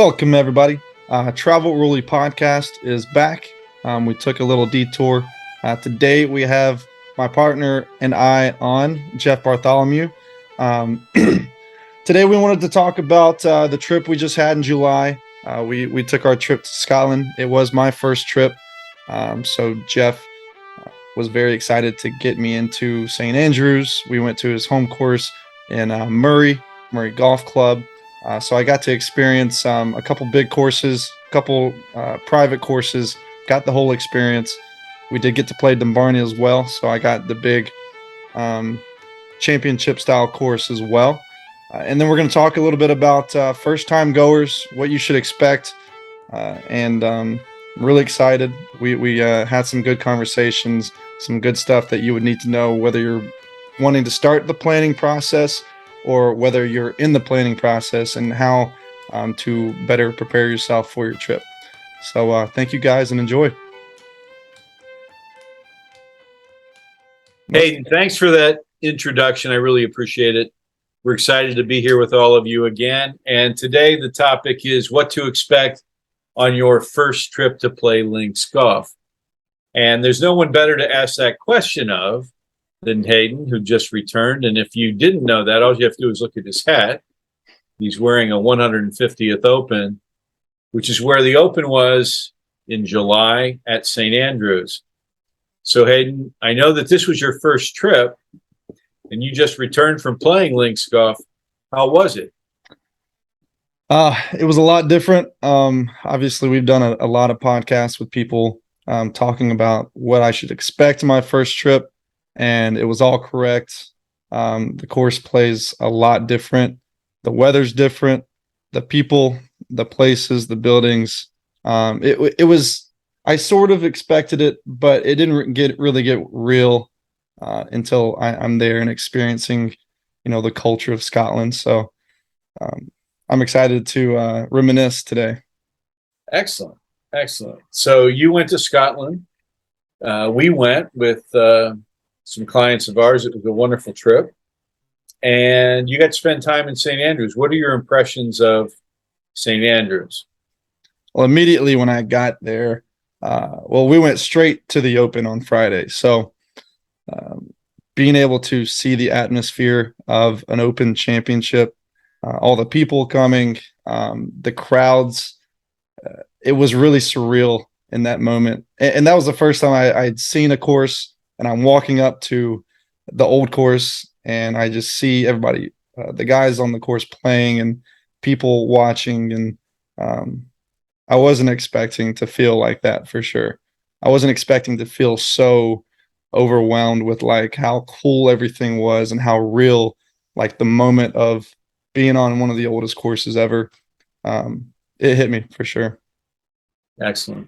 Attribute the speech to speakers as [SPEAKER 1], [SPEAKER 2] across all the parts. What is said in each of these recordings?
[SPEAKER 1] Welcome, everybody. Travel Early Podcast is back. We took a little detour. Today, we have my partner and I on, Jeff Bartholomew. Today, we wanted to talk about the trip we just had in July. We took our trip to Scotland. It was my first trip. So Jeff was very excited to get me into St. Andrews. We went to his home course in Murray Golf Club. So I got to experience a couple big courses, a couple private courses, got the whole experience. We did get to play Dumbarton as well, so I got the big championship style course as well. And then we're going to talk a little bit about first time goers, what you should expect, and really excited. We had some good conversations, some good stuff that you would need to know whether you're wanting to start the planning process or whether you're in the planning process and how to better prepare yourself for your trip. So thank you guys and enjoy.
[SPEAKER 2] Hayden, thanks for that introduction. I really appreciate it. We're excited to be here with all of you again. And today the topic is what to expect on your first trip to play links golf. And there's no one better to ask that question of than Hayden, who just returned. And if you didn't know that, all you have to do is look at his hat. He's wearing a 150th Open, which is where the Open was in July at St. Andrews. So Hayden, I know that this was your first trip and you just returned from playing links golf. How was it?
[SPEAKER 1] It was a lot different. Obviously, we've done a lot of podcasts with people talking about what I should expect my first trip, and it was all correct. The course plays a lot different. The weather's different. The people, the places, the buildings. It was. I sort of expected it, but it didn't really get real until I'm there and experiencing, the culture of Scotland. So I'm excited to reminisce today.
[SPEAKER 2] Excellent. So you went to Scotland. We went with some clients of ours. It was a wonderful trip. And you got to spend time in St. Andrews. What are your impressions of St. Andrews?
[SPEAKER 1] Well, immediately when I got there, we went straight to the Open on Friday. So being able to see the atmosphere of an Open championship, all the people coming, the crowds, it was really surreal in that moment. And that was the first time I'd seen a course, and I'm walking up to the old course and I just see everybody, the guys on the course playing and people watching. And I wasn't expecting to feel like that for sure. I wasn't expecting to feel so overwhelmed with like how cool everything was and how real, like the moment of being on one of the oldest courses ever. It hit me for sure.
[SPEAKER 2] Excellent.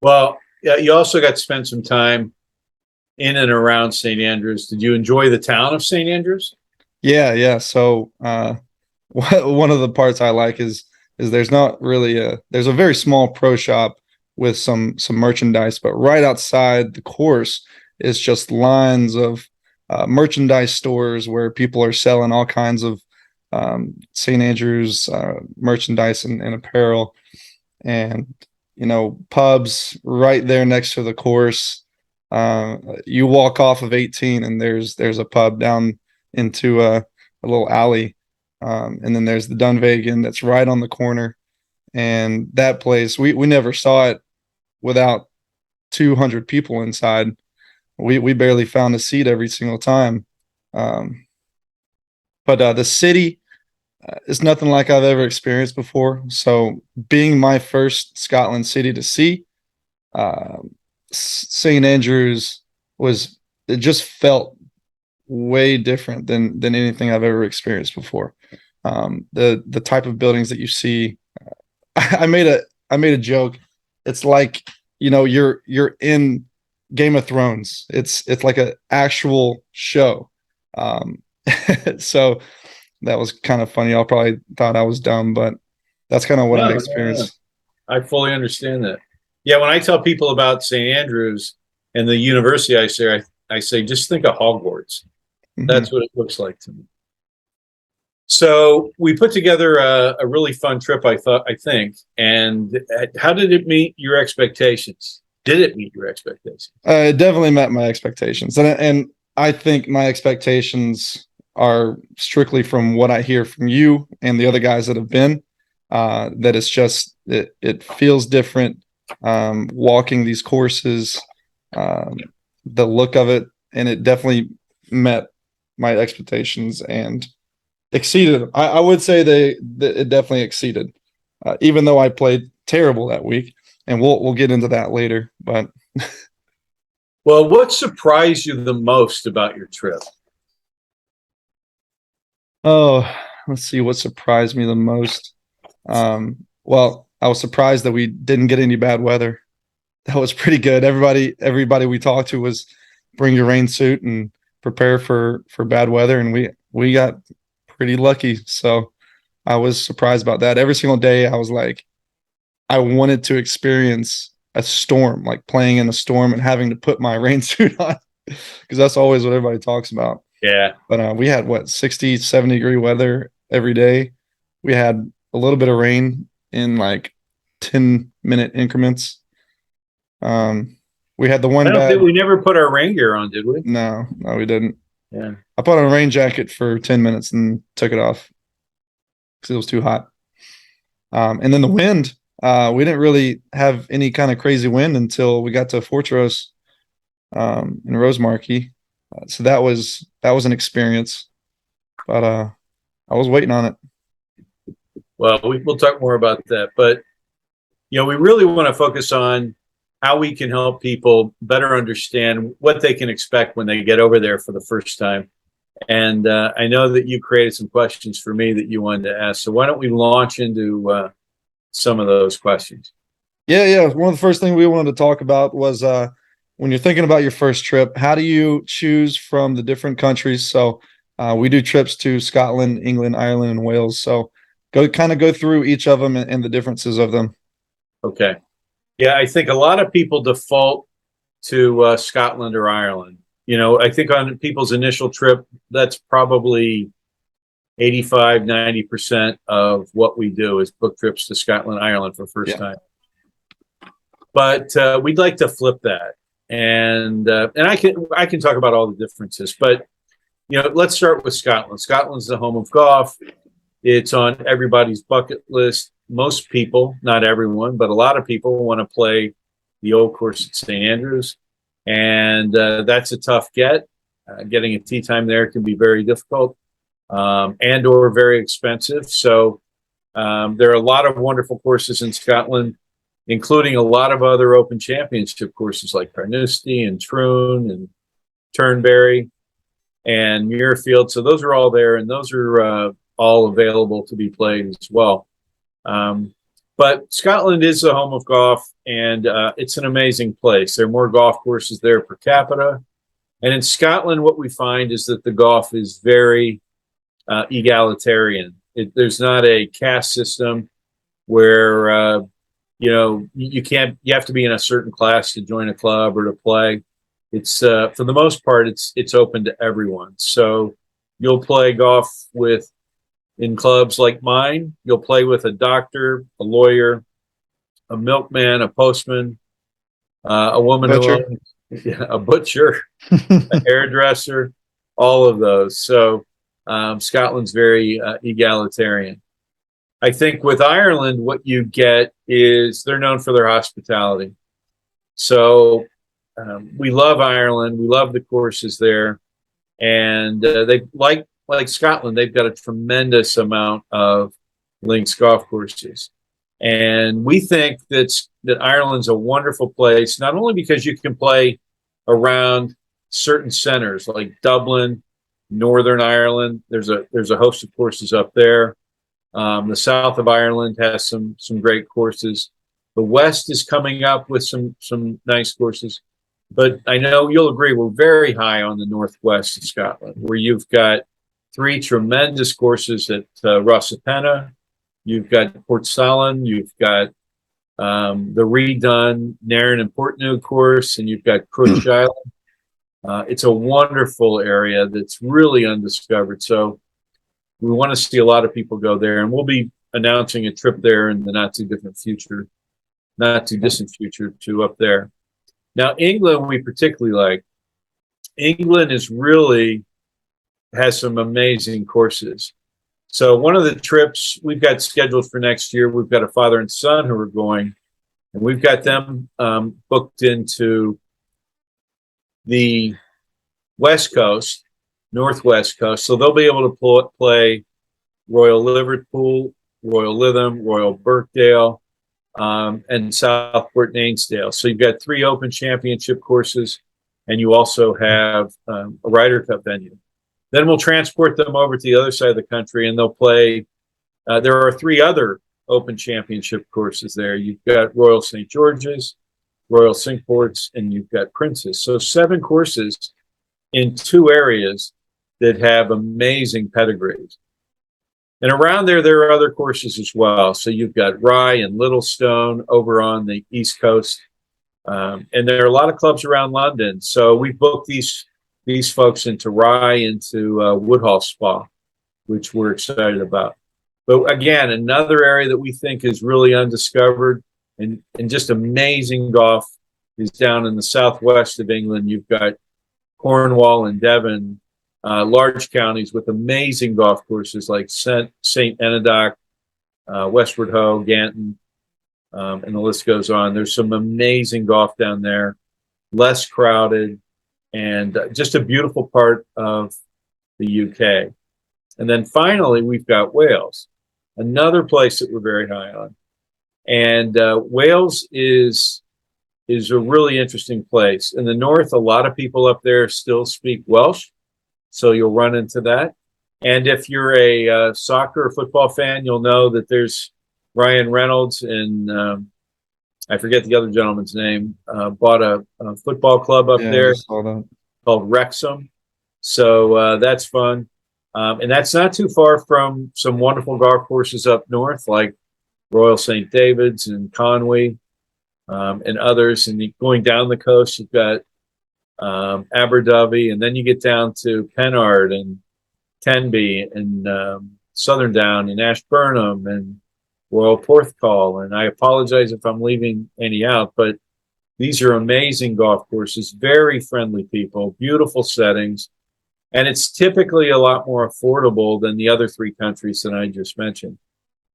[SPEAKER 2] Well, yeah, you also got to spend some time in and around St. Andrews. Did you enjoy the town of St. Andrews?
[SPEAKER 1] Yeah. So one of the parts I like is there's not really there's a very small pro shop with some merchandise, but right outside the course is just lines of merchandise stores where people are selling all kinds of St. Andrews merchandise and apparel, and pubs right there next to the course. You walk off of 18 and there's a pub down into a little alley, and then there's the Dunvegan that's right on the corner. And that place, we never saw it without 200 people inside. We barely found a seat every single time. But the city is nothing like I've ever experienced before. So being my first Scotland city to see, St. Andrews it just felt way different than anything I've ever experienced before. The type of buildings that you see, I made a joke. It's like, you're in Game of Thrones. It's like an actual show. So that was kind of funny. Y'all probably thought I was dumb, but that's kind of what I experienced.
[SPEAKER 2] I fully understand that. Yeah, when I tell people about St. Andrews and the university, I say just think of Hogwarts. Mm-hmm. That's what it looks like to me. So we put together a really fun trip, I think. And how did it meet your expectations? Did it meet your expectations?
[SPEAKER 1] It definitely met my expectations, and I think my expectations are strictly from what I hear from you and the other guys that have been. That it's just it feels different walking these courses, um, the look of it, and it definitely met my expectations and exceeded. I would say it definitely exceeded, even though I played terrible that week, and we'll get into that later. But
[SPEAKER 2] Well, what surprised you the most about your trip?
[SPEAKER 1] oh, let's see what surprised me the most. Well, I was surprised that we didn't get any bad weather. That was pretty good. Everybody we talked to was bring your rain suit and prepare for bad weather, and we got pretty lucky. So I was surprised about that. Every single day, I was like, I wanted to experience a storm, like playing in a storm and having to put my rain suit on because that's always what everybody talks about.
[SPEAKER 2] Yeah.
[SPEAKER 1] But we had what 60, 70-degree weather every day. We had a little bit of rain in like 10-minute increments. We had the
[SPEAKER 2] I
[SPEAKER 1] one
[SPEAKER 2] don't think
[SPEAKER 1] bad.
[SPEAKER 2] we never put our rain gear on, did we?
[SPEAKER 1] No, we didn't.
[SPEAKER 2] Yeah.
[SPEAKER 1] I put on a rain jacket for 10 minutes and took it off because it was too hot. And then the wind, we didn't really have any kind of crazy wind until we got to Fortrose in Rosemarkie. So that was an experience, but I was waiting on it.
[SPEAKER 2] Well, we'll talk more about that. But, we really want to focus on how we can help people better understand what they can expect when they get over there for the first time. And I know that you created some questions for me that you wanted to ask. So why don't we launch into some of those questions?
[SPEAKER 1] Yeah. One of the first things we wanted to talk about was when you're thinking about your first trip, how do you choose from the different countries? So we do trips to Scotland, England, Ireland, and Wales. So go through each of them and the differences of them.
[SPEAKER 2] Okay. Yeah, I think a lot of people default to Scotland or Ireland. I think on people's initial trip, that's probably 85, 90% of what we do is book trips to Scotland, Ireland for first time. But we'd like to flip that. And I can talk about all the differences, but let's start with Scotland. Scotland's the home of golf. It's on everybody's bucket list. Most people, not everyone, but a lot of people want to play the old course at St. Andrews. And that's a tough get. Getting a tee time there can be very difficult and or very expensive. So there are a lot of wonderful courses in Scotland, including a lot of other Open Championship courses like Carnoustie and Troon and Turnberry and Muirfield. So those are all there, and those are all available to be played as well. But Scotland is the home of golf, and it's an amazing place. There are more golf courses there per capita. And in Scotland, what we find is that the golf is very egalitarian. There's not a caste system where, you have to be in a certain class to join a club or to play. It's for the most part, it's open to everyone. So you'll play golf in clubs like mine. You'll play with a doctor, a lawyer, a milkman, a postman, a woman
[SPEAKER 1] Butcher.
[SPEAKER 2] a butcher, a hairdresser, all of those. So Scotland's very egalitarian. I think with Ireland, what you get is they're known for their hospitality. So we love Ireland. We love the courses there. And they like Scotland, they've got a tremendous amount of links golf courses. And we think that Ireland's a wonderful place, not only because you can play around certain centers like Dublin, Northern Ireland. There's a host of courses up there. The south of Ireland has some great courses. The west is coming up with some nice courses. But I know you'll agree we're very high on the northwest of Scotland, where you've got 3 tremendous courses at Rossapena. You've got Portsalon. You've got the redone Nairn and Portneuf course, and you've got Crush Island. It's a wonderful area that's really undiscovered. So, we want to see a lot of people go there, and we'll be announcing a trip there in the not too distant future to up there. Now, England, we particularly like. England is really has some amazing courses. So one of the trips we've got scheduled for next year, we've got a father and son who are going, and we've got them booked into the West Coast, Northwest Coast. So they'll be able to play Royal Liverpool, Royal Lytham, Royal Birkdale, and Southport Ainsdale. So you've got 3 Open Championship courses, and you also have a Ryder Cup venue. Then we'll transport them over to the other side of the country, and they'll play. There are 3 other Open Championship courses there. You've got Royal St. George's, Royal Cinque Ports, and you've got Princess. So 7 courses in 2 areas that have amazing pedigrees. And around there are other courses as well. So you've got Rye and Littlestone over on the East Coast. And there are a lot of clubs around London. So we booked these folks into Rye, into Woodhall Spa, which we're excited about. But again, another area that we think is really undiscovered and just amazing golf is down in the southwest of England. You've got Cornwall and Devon, large counties with amazing golf courses like St. Enodoc, Westward Ho, Ganton, and the list goes on. There's some amazing golf down there, less crowded, and just a beautiful part of the UK. And then finally, we've got Wales, another place that we're very high on. And Wales is a really interesting place. In the north, a lot of people up there still speak Welsh, so you'll run into that. And if you're a soccer or football fan, you'll know that there's Ryan Reynolds and I forget the other gentleman's name, bought a football club up there called Wrexham. So that's fun. And that's not too far from some wonderful golf courses up north, like Royal St. David's and Conwy, and others. And going down the coast, you've got Aberdyfi, and then you get down to Pennard and Tenby and Southern Down and Ashburnham and Royal Porthcawl. And I apologize if I'm leaving any out, but these are amazing golf courses, very friendly people, beautiful settings. And it's typically a lot more affordable than the other 3 countries that I just mentioned.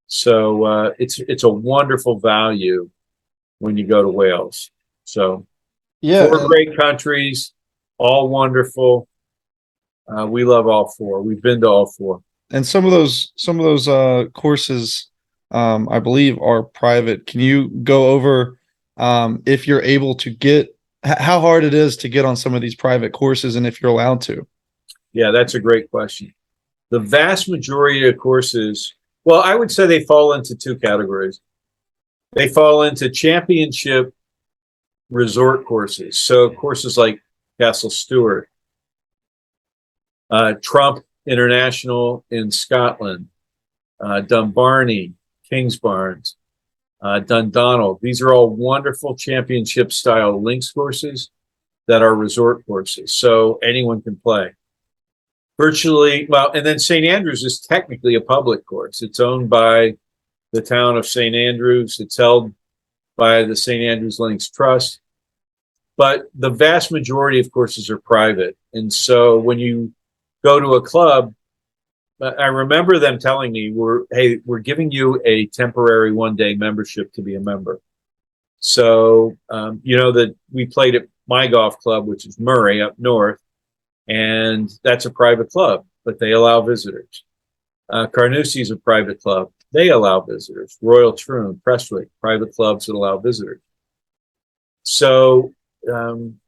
[SPEAKER 2] So it's a wonderful value when you go to Wales. So
[SPEAKER 1] Yeah,
[SPEAKER 2] 4 great countries, all wonderful. We love all 4. We've been to all 4.
[SPEAKER 1] and some of those courses, I believe, are private. Can you go over if you're able to get how hard it is to get on some of these private courses, and if you're allowed to?
[SPEAKER 2] Yeah, that's a great question. The vast majority of courses, well, I would say they fall into 2 categories. They fall into championship resort courses. So courses like Castle Stewart, Trump International in Scotland, Dumbarnie, Kingsbarns, Dundonald. These are all wonderful championship style links courses that are resort courses. So anyone can play. Virtually, well, and then St. Andrews is technically a public course. It's owned by the town of St. Andrews. It's held by the St. Andrews Links Trust. But the vast majority of courses are private. And so when you go to a club, I remember them telling me, we're giving you a temporary 1-day membership to be a member. So, that we played at my golf club, which is Murray up north. And that's a private club, but they allow visitors. Carnoustie is a private club. They allow visitors. Royal Troon, Prestwick, private clubs that allow visitors. So,
[SPEAKER 1] and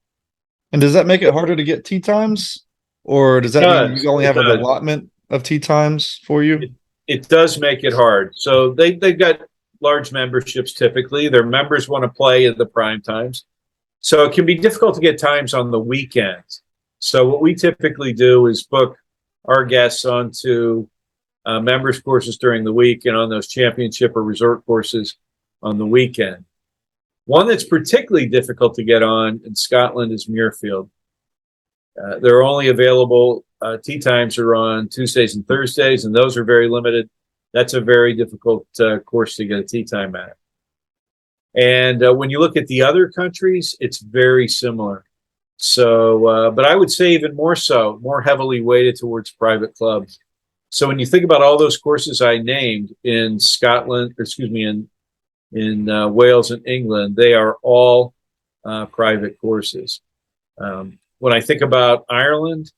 [SPEAKER 1] does that make it harder to get tee times, or does that mean you only have an allotment of tee times for you?
[SPEAKER 2] It does make it hard. So they've got large memberships typically. Their members want to play at the prime times. So it can be difficult to get times on the weekends. So what we typically do is book our guests onto members courses during the week and on those championship or resort courses on the weekend. One that's particularly difficult to get on in Scotland is Muirfield. They're only available, tee times are on Tuesdays and Thursdays, and those are very limited. That's a very difficult course to get a tee time at. And when you look at the other countries, it's very similar. So, but I would say even more so, more heavily weighted towards private clubs. So when you think about all those courses I named in Scotland, or excuse me, in Wales and England, they are all private courses. When I think about Ireland,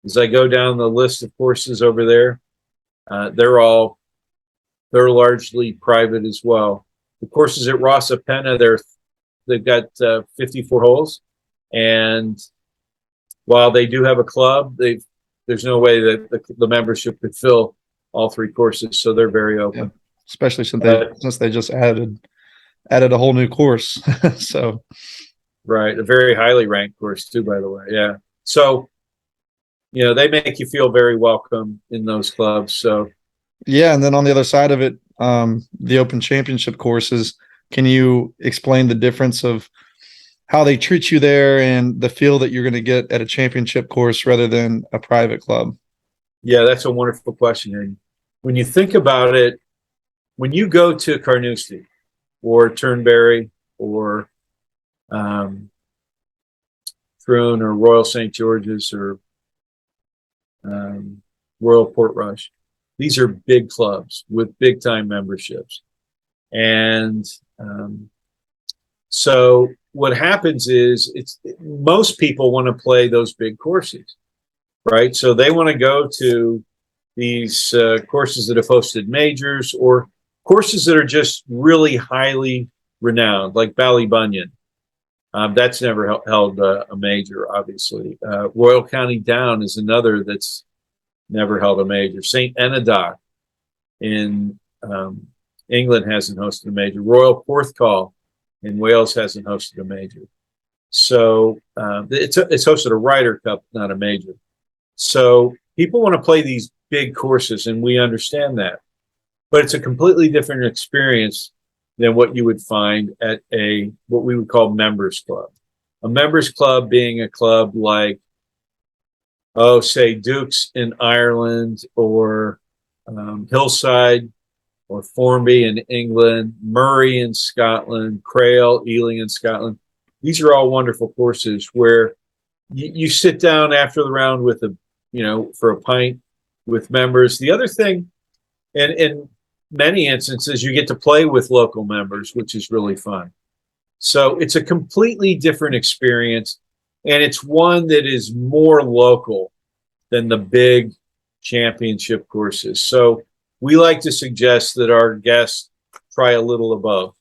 [SPEAKER 2] as I go down the list of courses over there, they're largely private as well. The courses at Ross Penna, they've got 54 holes, and while they do have a club, there's no way that the membership could fill all three courses, so they're very open.
[SPEAKER 1] Yeah. Especially since they just added a whole new course. So
[SPEAKER 2] right, a very highly ranked course too, by the way. Yeah. So, they make you feel very welcome in those clubs. So
[SPEAKER 1] yeah, and then on the other side of it, the Open Championship courses, can you explain the difference of how they treat you there and the feel that you're going to get at a championship course rather than a private club?
[SPEAKER 2] Yeah, that's a wonderful question. And when you think about it, when you go to Carnoustie or Turnberry or Troon or Royal St. George's or Royal Portrush, these are big clubs with big time memberships. And so what happens is most people want to play those big courses, right? So they want to go to these courses that have hosted majors or courses that are just really highly renowned, like Ballybunion. That's never held a major, obviously. Royal County Down is another that's never held a major. St. Enedoc in England hasn't hosted a major. Royal Porthcawl in Wales hasn't hosted a major. So it's hosted a Ryder Cup, not a major. So people want to play these big courses, and we understand that. But it's a completely different experience than what you would find at what we would call members club. A members club being a club like, say Dukes in Ireland or Hillside or Formby in England, Murray in Scotland, Crail, Ealing in Scotland. These are all wonderful courses where you sit down after the round with for a pint with members. The other thing, and in many instances, you get to play with local members, which is really fun. So it's a completely different experience, and it's one that is more local than the big championship courses. So we like to suggest that our guests try a little of both.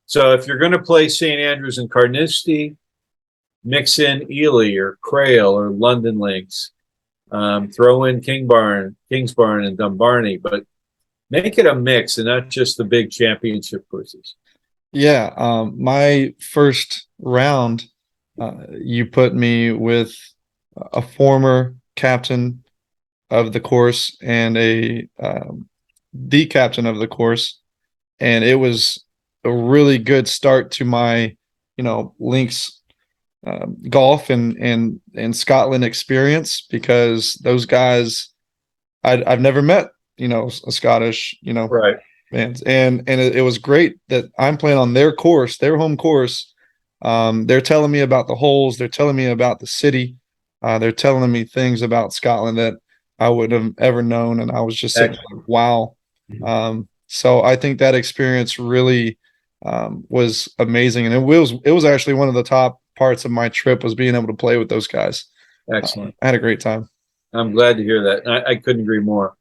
[SPEAKER 2] So if you're going to play St. Andrews and Carnoustie, mix in Ely or Crail or London Links. Throw in Kingsbarn and Dumbarnie, but make it a mix and not just the big championship courses.
[SPEAKER 1] Yeah, my first round, you put me with a former captain of the course and the captain of the course, and it was a really good start to my links golf and Scotland experience, because those guys I've never met a Scottish
[SPEAKER 2] right
[SPEAKER 1] fans, and it was great that I'm playing on their course, their home course. They're telling me about the holes, they're telling me about the city, they're telling me things about Scotland that I wouldn't have ever known, and I was just sitting like, wow. So I think that experience really was amazing, and it was actually one of the top parts of my trip was being able to play with those guys.
[SPEAKER 2] Excellent.
[SPEAKER 1] I had a great time.
[SPEAKER 2] I'm glad to hear that. I couldn't agree more.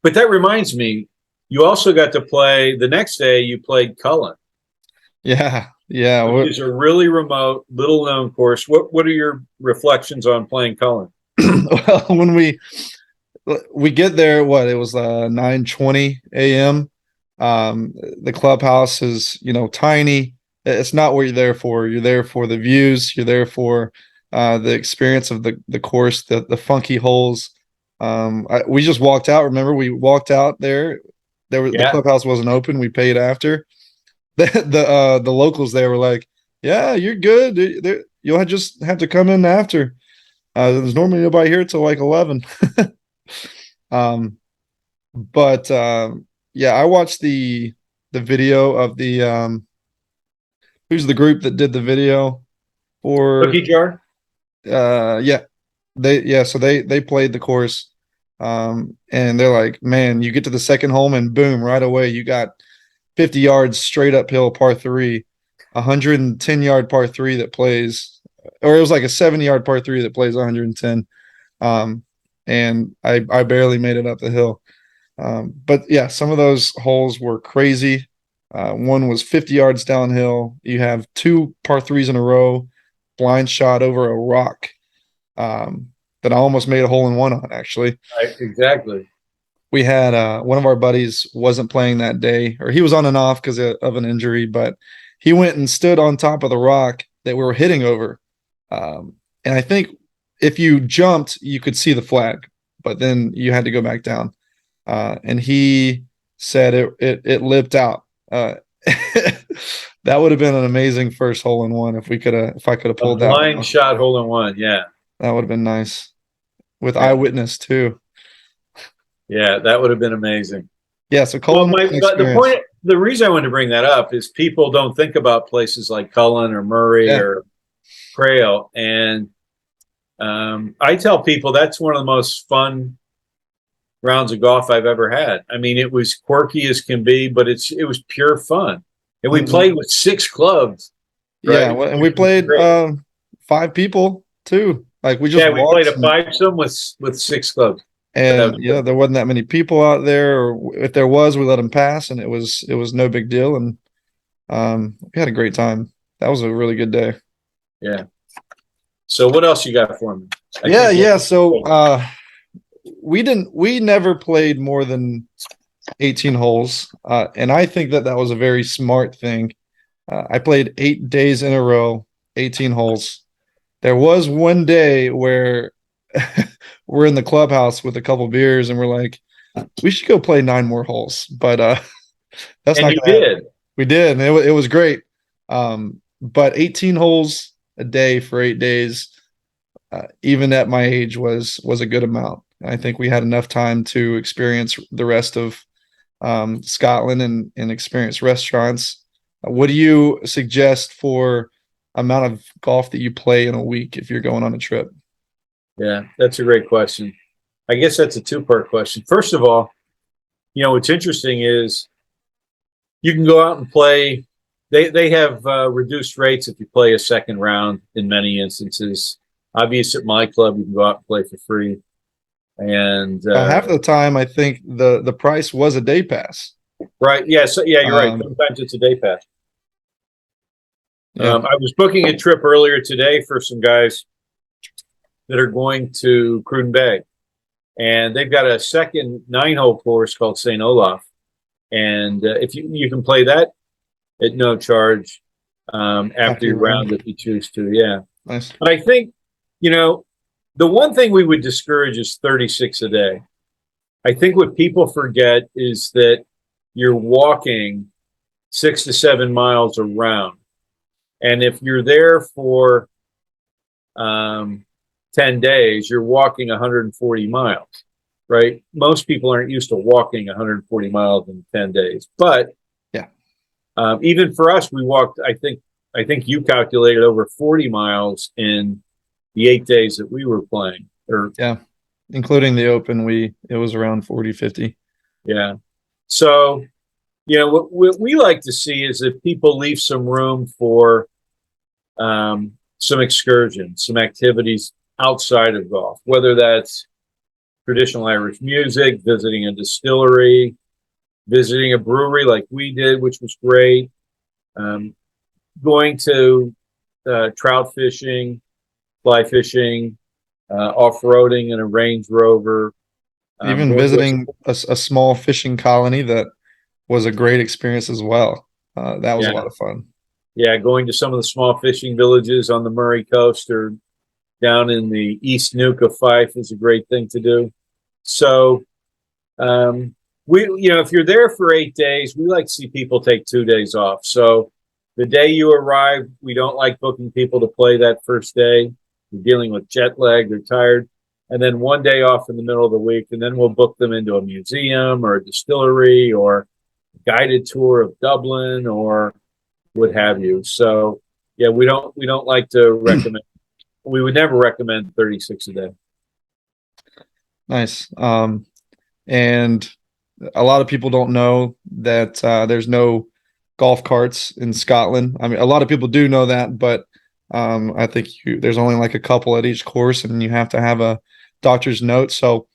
[SPEAKER 2] But that reminds me, you also got to play the next day. You played Colin.
[SPEAKER 1] Yeah.
[SPEAKER 2] Which is a really remote, little known course. What are your reflections on playing Colin?
[SPEAKER 1] Well, when we get there, it was 9:20 a.m. The clubhouse is tiny. It's not what you're there for. You're there for the views. You're there for the experience of the course, the funky holes. We just walked out. Remember, we walked out there. The clubhouse wasn't open. We paid after. The locals there were like, "Yeah, you're good. you'll just have to come in after. There's normally nobody here till like 11. um, but yeah, I watched the video of the who's the group that did the video for
[SPEAKER 2] Cookie jar.
[SPEAKER 1] yeah, so they played the course. And they're like, man, you get to the second hole and boom, right away you got 50 yards straight uphill par three, 110-yard par three that plays, or it was like a 70-yard par three that plays 110. And I barely made it up the hill. But yeah, some of those holes were crazy. One was 50 yards downhill. You have two par threes in a row, blind shot over a rock. That I almost made a hole in one on, actually.
[SPEAKER 2] Right, exactly.
[SPEAKER 1] We had one of our buddies wasn't playing that day, or he was on and off because of an injury, but he went and stood on top of the rock that we were hitting over. And I think if you jumped, you could see the flag, but then you had to go back down. And he said it lipped out. That would have been an amazing first hole in one if I could have pulled that one
[SPEAKER 2] Blind
[SPEAKER 1] off.
[SPEAKER 2] shot hole in one. Yeah.
[SPEAKER 1] That would have been nice with
[SPEAKER 2] Yeah.
[SPEAKER 1] eyewitness too.
[SPEAKER 2] Yeah, that would have been amazing.
[SPEAKER 1] Yeah, so
[SPEAKER 2] Well,
[SPEAKER 1] Colin,
[SPEAKER 2] the reason I wanted to bring that up is people don't think about places like Cullen or Murray or Crail, and I tell people that's one of the most fun rounds of golf I've ever had. I mean, it was quirky as can be, but it was pure fun, and we played with 6 clubs. Right?
[SPEAKER 1] Yeah, and we played 5 people too. Like we
[SPEAKER 2] played a 5-some with 6 clubs.
[SPEAKER 1] And there wasn't that many people out there, or if there was, we let them pass, and it was no big deal. And we had a great time. That was a really good day.
[SPEAKER 2] Yeah. So what else you got for me?
[SPEAKER 1] So we never played more than 18 holes, and I think that was a very smart thing. I played 8 days in a row, 18 holes. There was one day where we're in the clubhouse with a couple beers and we're like, we should go play 9 more holes. But that's
[SPEAKER 2] and
[SPEAKER 1] not
[SPEAKER 2] you
[SPEAKER 1] gonna
[SPEAKER 2] did.
[SPEAKER 1] happen. We did, and it was great. But 18 holes a day for 8 days, even at my age, was a good amount. I think we had enough time to experience the rest of Scotland and experience restaurants. What do you suggest for amount of golf that you play in a week if you're going on a trip?
[SPEAKER 2] Yeah, that's a great question. I guess that's a 2-part question. First of all, what's interesting is you can go out and play. They have reduced rates if you play a second round in many instances. Obviously, at my club, you can go out and play for free. And
[SPEAKER 1] half the time, I think the price was a day pass.
[SPEAKER 2] Right. Yeah. So you're right. Sometimes it's a day pass.
[SPEAKER 1] Yeah.
[SPEAKER 2] I was booking a trip earlier today for some guys that are going to Cruden Bay, and they've got a second 9-hole course called St. Olaf, and if you can play that at no charge after your round if you choose to. Yeah.
[SPEAKER 1] Nice.
[SPEAKER 2] But I think the one thing we would discourage is 36 a day. I think what people forget is that you're walking 6 to 7 miles around. And if you're there for 10 days, you're walking 140 miles, right? Most people aren't used to walking 140 miles in 10 days. But
[SPEAKER 1] yeah,
[SPEAKER 2] even for us, we walked, I think you calculated over 40 miles in the 8 days that we were playing.
[SPEAKER 1] Yeah, including the Open, it was around 40, 50.
[SPEAKER 2] Yeah. So, what we like to see is that people leave some room for some excursions, some activities outside of golf, whether that's traditional Irish music, visiting a distillery, visiting a brewery like we did, which was great, going to trout fishing, fly fishing, off-roading in a Range Rover.
[SPEAKER 1] Even visiting a small fishing colony that was a great experience as well. That was a lot of fun.
[SPEAKER 2] Yeah, going to some of the small fishing villages on the Murray Coast or down in the East Nuke of Fife is a great thing to do. So, if you're there for 8 days, we like to see people take 2 days off. So The day you arrive, we don't like booking people to play that first day. You're dealing with jet lag, they're tired. And then one day off in the middle of the week, and then we'll book them into a museum or a distillery or a guided tour of Dublin or what have you. So yeah, we don't like to recommend. We would never recommend 36 a day.
[SPEAKER 1] Nice. And a lot of people don't know that there's no golf carts in Scotland. I mean, a lot of people do know that, but I think there's only like a couple at each course, and you have to have a doctor's note. So,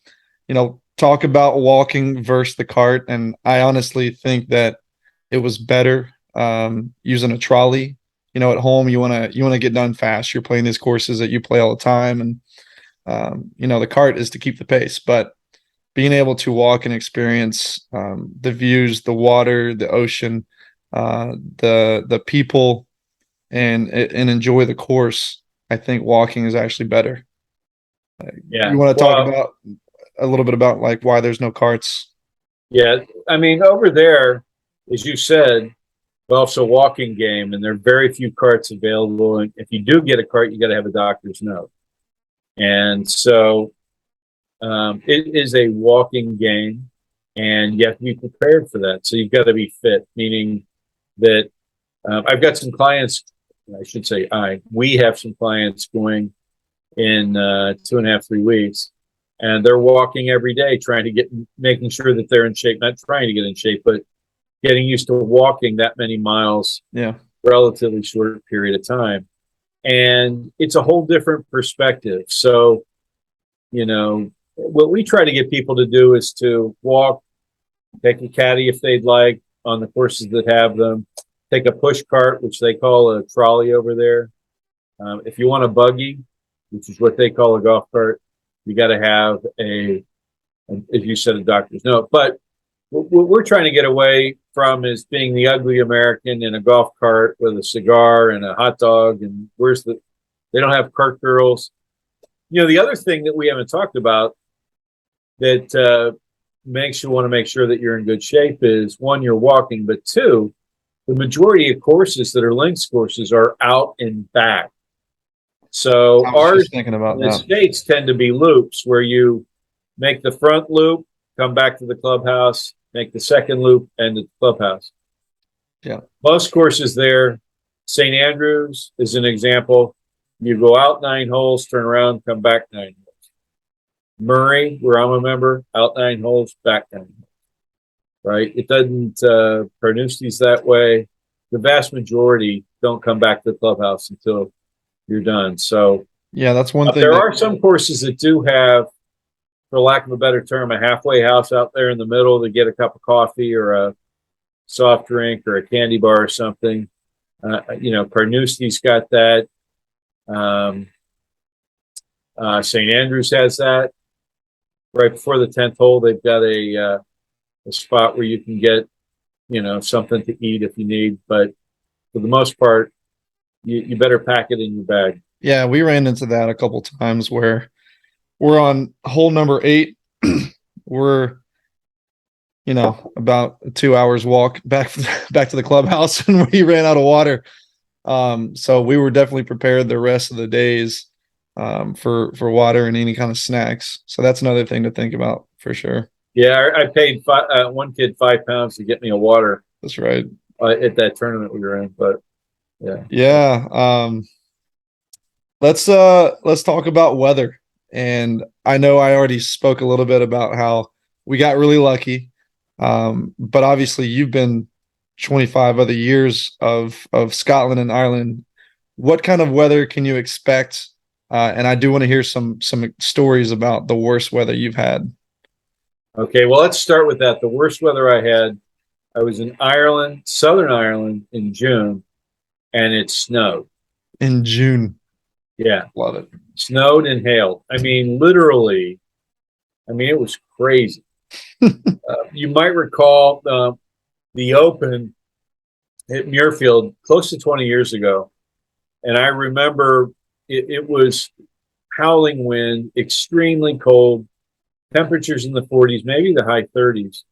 [SPEAKER 1] talk about walking versus the cart. And I honestly think that it was better using a trolley. At home, you want to get done fast. You're playing these courses that you play all the time, and the cart is to keep the pace. But being able to walk and experience the views, the water, the ocean, the people, and enjoy the course, I think walking is actually better.
[SPEAKER 2] Yeah.
[SPEAKER 1] You want to talk
[SPEAKER 2] Well,
[SPEAKER 1] about a little bit about like why there's no carts?
[SPEAKER 2] yeah. I mean, over there, as you said, golf's a walking game, and there are very few carts available. And if you do get a cart, you got to have a doctor's note. And so it is a walking game, and you have to be prepared for that. So you've got to be fit, meaning that I've got some clients. I should say we have some clients going in 2.5, 3 weeks, and they're walking every day, making sure that they're in shape. Not trying to get in shape, but getting used to walking that many miles,
[SPEAKER 1] Yeah,
[SPEAKER 2] relatively short period of time. And it's a whole different perspective. So, what we try to get people to do is to walk, take a caddy if they'd like on the courses that have them, take a push cart, which they call a trolley over there. If you want a buggy, which is what they call a golf cart, you got to have as you said, a doctor's note. But what we're trying to get away from is being the ugly American in a golf cart with a cigar and a hot dog. And they don't have cart girls. The other thing that we haven't talked about that makes you want to make sure that you're in good shape is, one, you're walking, but two, the majority of courses that are links courses are out and back. So
[SPEAKER 1] I was
[SPEAKER 2] ours
[SPEAKER 1] just thinking about
[SPEAKER 2] in the
[SPEAKER 1] that.
[SPEAKER 2] States tend to be loops where you make the front loop, come back to the clubhouse, make the second loop, and the clubhouse.
[SPEAKER 1] Yeah.
[SPEAKER 2] Most courses there, St. Andrews is an example. You go out 9 holes, turn around, come back 9 holes. Murray, where I'm a member, out 9 holes, back 9 holes. Right? It doesn't Carnousties that way. The vast majority don't come back to the clubhouse until you're done. So
[SPEAKER 1] Yeah, that's one thing
[SPEAKER 2] there
[SPEAKER 1] that
[SPEAKER 2] are some courses that do have, for lack of a better term, a halfway house out there in the middle to get a cup of coffee or a soft drink or a candy bar or something. Carnoustie's got that. St. Andrews has that. Right before the 10th hole, they've got a spot where you can get, something to eat if you need. But for the most part, you better pack it in your bag.
[SPEAKER 1] yeah, we ran into that a couple times where we're on hole number 8. We're about a 2 hours walk back to the clubhouse, and we ran out of water. So we were definitely prepared the rest of the days for water and any kind of snacks. So that's another thing to think about for sure.
[SPEAKER 2] Yeah, I paid one kid £5 to get me a water
[SPEAKER 1] That's right.
[SPEAKER 2] at that tournament we were in. But yeah,
[SPEAKER 1] Yeah. Let's talk about weather. And I know I already spoke a little bit about how we got really lucky. But obviously you've been 25 other years of Scotland and Ireland. What kind of weather can you expect? And I do want to hear some stories about the worst weather you've had.
[SPEAKER 2] okay, well, let's start with that. The worst weather I had, I was in Ireland, Southern Ireland in June, and it snowed.
[SPEAKER 1] In June.
[SPEAKER 2] Yeah,
[SPEAKER 1] Love it.
[SPEAKER 2] snowed and hailed. I mean, literally, it was crazy. You might recall the Open at Muirfield close to 20 years ago. And I remember it was howling wind, extremely cold, temperatures in the 40s, maybe the high 30s.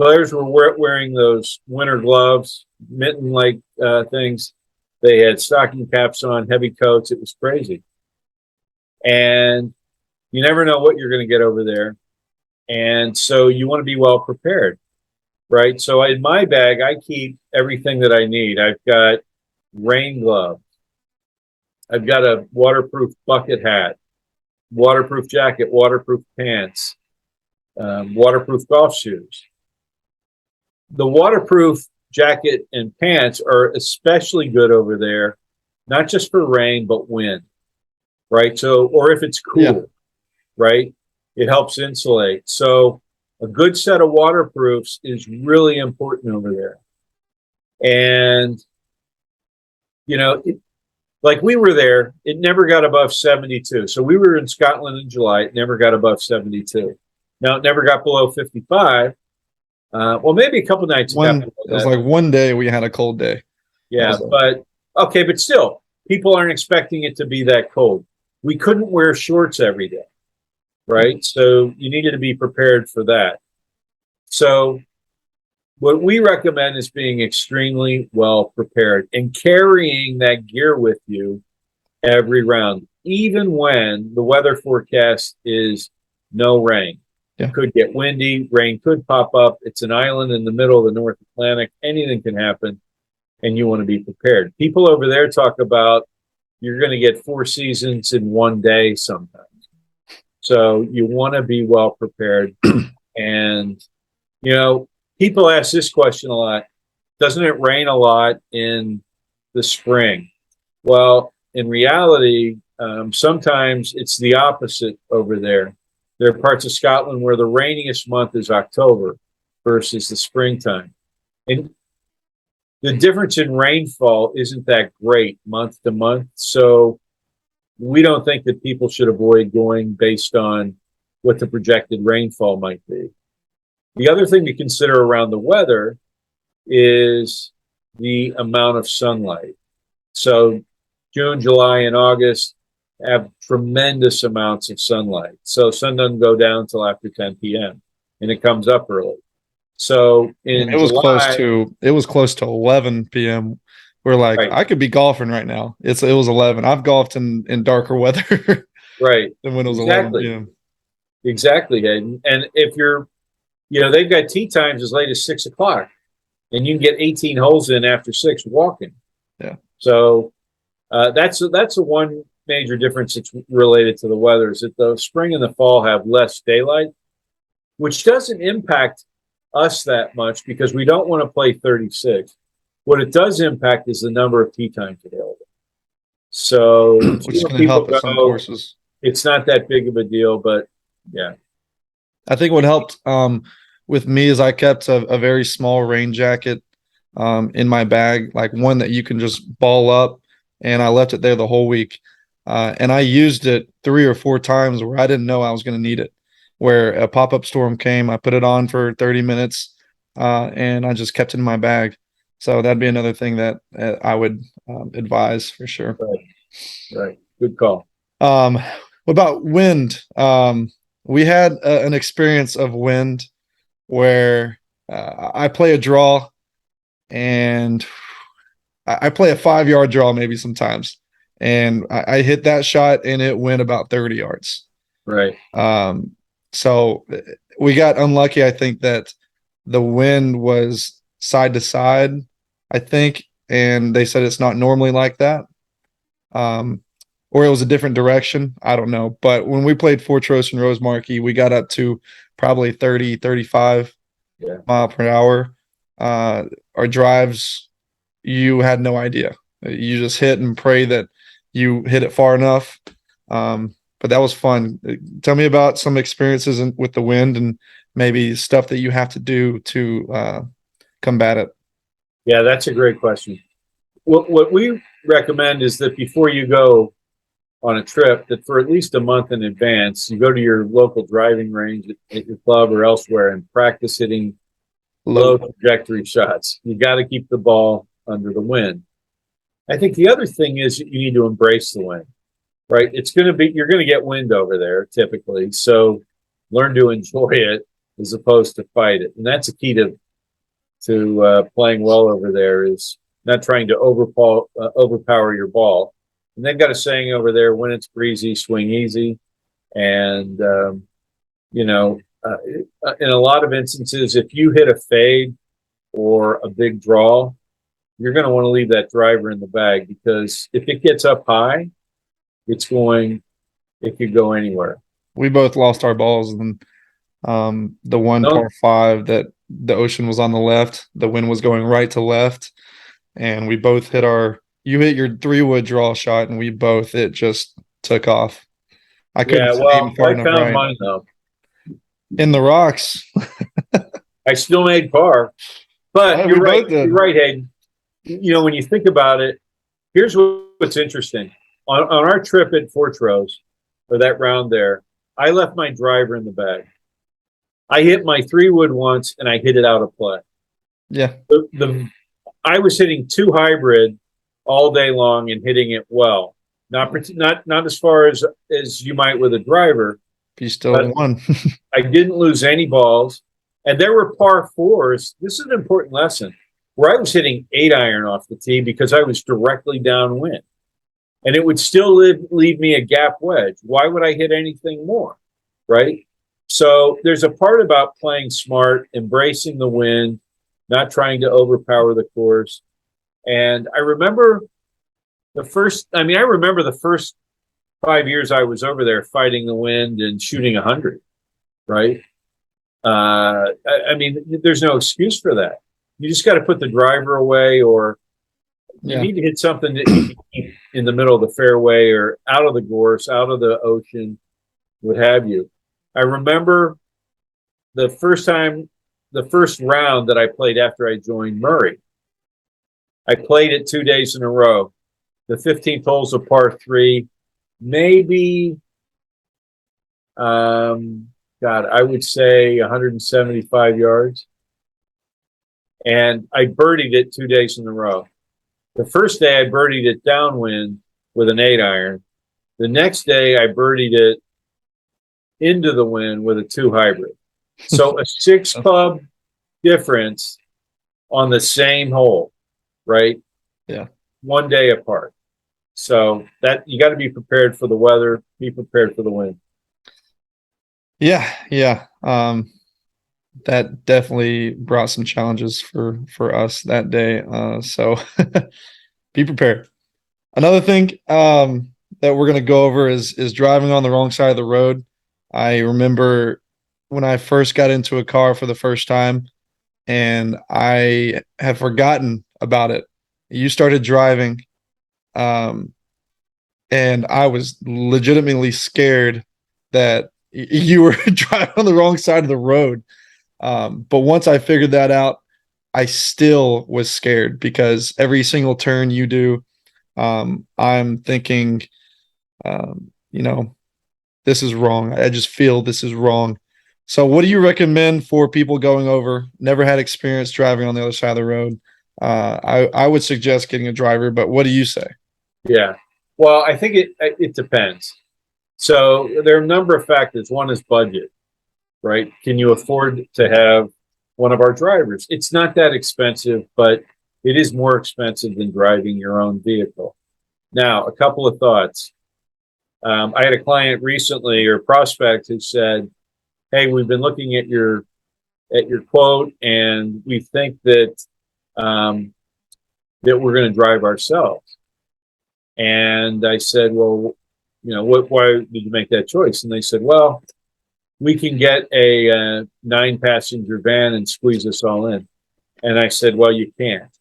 [SPEAKER 2] Players were wearing those winter gloves, mitten-like things. They had stocking caps on, heavy coats. It was crazy. And you never know what you're going to get over there. And so you want to be well prepared, right? So in my bag, I keep everything that I need. I've got rain gloves. I've got a waterproof bucket hat, waterproof jacket, waterproof pants, waterproof golf shoes. The waterproof jacket and pants are especially good over there, not just for rain, but wind, right? So, or if it's cool, right? It helps insulate. So a good set of waterproofs is really important over there. And, you know, like we were there, it never got above 72. So we were in Scotland in July, it never got above 72. Now, it never got below 55. Well, maybe a couple nights.
[SPEAKER 1] It was like one day we had a cold day.
[SPEAKER 2] Yeah, but okay, but still, people aren't expecting it to be that cold. We couldn't wear shorts every day, right? So you needed to be prepared for that. So what we recommend is being extremely well prepared and carrying that gear with you every round, even when the weather forecast is no rain.
[SPEAKER 1] Yeah.
[SPEAKER 2] It could get windy, rain could pop up. It's an island in the middle of the North Atlantic. Anything can happen, and you want to be prepared. People over there talk about you're going to get 4 seasons in one day sometimes. So you want to be well prepared. And, you know, people ask this question a lot. Doesn't it rain a lot in the spring? Well, in reality, sometimes it's the opposite over there. There are parts of Scotland where the rainiest month is October versus the springtime. And the difference in rainfall isn't that great month to month. So we don't think that people should avoid going based on what the projected rainfall might be. The other thing to consider around the weather is the amount of sunlight. So June, July, and August have tremendous amounts of sunlight. So sun doesn't go down until after 10 p.m. and it comes up early. So in
[SPEAKER 1] it was
[SPEAKER 2] July,
[SPEAKER 1] close to 11 p.m. We're like,
[SPEAKER 2] right.
[SPEAKER 1] I could be golfing right now. It was 11. I've golfed in darker weather
[SPEAKER 2] right
[SPEAKER 1] than when it was
[SPEAKER 2] exactly.
[SPEAKER 1] 11 p.m.
[SPEAKER 2] Exactly, Hayden. And if you're, you know, they've got tee times as late as 6 o'clock, and you can get 18 holes in after 6 walking.
[SPEAKER 1] Yeah.
[SPEAKER 2] So that's the one major difference that's related to the weather, is that the spring and the fall have less daylight, which doesn't impact us that much because we don't want to play 36. What it does impact is the number of tee times available. So
[SPEAKER 1] which is going to help at some courses.
[SPEAKER 2] It's not that big of a deal, but yeah.
[SPEAKER 1] I think what helped with me is I kept a very small rain jacket in my bag, like one that you can just ball up, and I left it there the whole week. And I used it 3 or 4 times where I didn't know I was going to need it. Where a pop-up storm came, I put it on for 30 minutes, and I just kept it in my bag. So that'd be another thing that I would advise for sure.
[SPEAKER 2] Right. Good call.
[SPEAKER 1] What about wind? We had an experience of wind where I play a draw, and I play a 5-yard draw maybe sometimes, and I hit that shot and it went about 30 yards.
[SPEAKER 2] Right.
[SPEAKER 1] So we got unlucky. I think that the wind was side to side, I think, and they said it's not normally like that. Or it was a different direction. I don't know. But when we played Fortrose and Rosemarkie, we got up to probably 30, 35 mile per hour. Our drives, you had no idea. You just hit and pray that you hit it far enough. But that was fun. Tell me about some experiences with the wind and maybe stuff that you have to do to combat it.
[SPEAKER 2] Yeah, that's a great question. What we recommend is that before you go on a trip, that for at least a month in advance, you go to your local driving range at your club or elsewhere and practice hitting low trajectory shots. You got to keep the ball under the wind. I think the other thing is you need to embrace the wind, right? You're going to get wind over there typically. So learn to enjoy it as opposed to fight it. And that's a key to to playing well over there is not trying to overpower your ball. And they've got a saying over there: when it's breezy, swing easy. And you know, in a lot of instances, if you hit a fade or a big draw, you're going to want to leave that driver in the bag, because if it gets up high, it could go anywhere.
[SPEAKER 1] We both lost our balls, and the one
[SPEAKER 2] No,
[SPEAKER 1] par five that the ocean was on the left, the wind was going right to left, and we both hit our. You hit your 3-wood draw shot, and it just took off. I couldn't
[SPEAKER 2] yeah,
[SPEAKER 1] see
[SPEAKER 2] well,
[SPEAKER 1] even far
[SPEAKER 2] I
[SPEAKER 1] enough
[SPEAKER 2] found
[SPEAKER 1] right
[SPEAKER 2] mine though.
[SPEAKER 1] in the rocks.
[SPEAKER 2] I still made par, but
[SPEAKER 1] We
[SPEAKER 2] you're right.
[SPEAKER 1] both did.
[SPEAKER 2] You're right, Hayden. You know, when you think about it, here's what's interesting. On our trip at Fortrose, or that round there, I left my driver in the bag. I hit my 3-wood once, and I hit it out of play.
[SPEAKER 1] Yeah,
[SPEAKER 2] I was hitting 2 hybrid all day long and hitting it well. Not as far as you might with a driver,
[SPEAKER 1] you still
[SPEAKER 2] but
[SPEAKER 1] won.
[SPEAKER 2] I didn't lose any balls. And there were par 4s. This is an important lesson, where I was hitting 8-iron off the tee because I was directly downwind. And it would still leave me a gap wedge. Why would I hit anything more? Right? So there's a part about playing smart, embracing the wind, not trying to overpower the course. And I remember the first 5 years I was over there fighting the wind and shooting 100, right? I mean, there's no excuse for that. You just got to put the driver away, or you need to hit something that you can keep in the middle of the fairway or out of the gorse, out of the ocean, what have you. I remember the first round that I played after I joined Murray. I played it 2 days in a row. The 15th hole's a par 3, maybe, I would say 175 yards. And I birdied it 2 days in a row. The first day I birdied it downwind with an 8-iron. The next day I birdied it into the wind with a 2 hybrid. So a 6 club difference on the same hole, right?
[SPEAKER 1] Yeah.
[SPEAKER 2] 1 day apart. So that you got to be prepared for the weather, be prepared for the wind.
[SPEAKER 1] Yeah. That definitely brought some challenges for us that day. So be prepared. Another thing that we're gonna go over is driving on the wrong side of the road. I remember when I first got into a car for the first time, and I had forgotten about it. You started driving, and I was legitimately scared that you were driving on the wrong side of the road. But once I figured that out, I still was scared, because every single turn you do, I'm thinking, you know, this is wrong. I just feel this is wrong. So what do you recommend for people going over, never had experience driving on the other side of the road? I would suggest getting a driver, but what do you say?
[SPEAKER 2] Yeah. Well, I think it depends. So there are a number of factors. One is budget, right? Can you afford to have one of our drivers? It's not that expensive, but it is more expensive than driving your own vehicle. Now, a couple of thoughts. I had a client recently, or prospect, who said, "Hey, we've been looking at your quote, and we think that that we're going to drive ourselves." And I said, "Well, why did you make that choice?" And they said, "Well, we can get a 9-passenger van and squeeze us all in." And I said, "Well, you can't.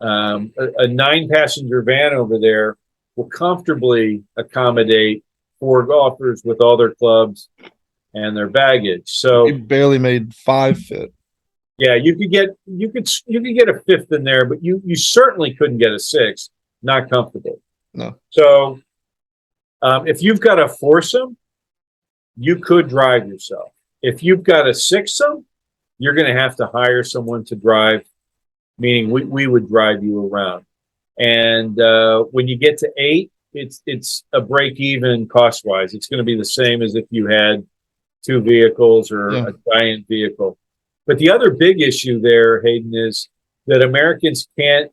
[SPEAKER 2] A 9-passenger van over there will comfortably accommodate 4 golfers with all their clubs and their baggage." So
[SPEAKER 1] We barely made 5 fit.
[SPEAKER 2] yeah, you could get a 5th in there, but you certainly couldn't get a 6th. Not comfortable.
[SPEAKER 1] No.
[SPEAKER 2] So if you've got a foursome, you could drive yourself. If you've got a 6-some, you're going to have to hire someone to drive, meaning we would drive you around. And when you get to 8, it's a break even cost wise. It's going to be the same as if you had 2 vehicles or a giant vehicle. But the other big issue there, Hayden, is that Americans can't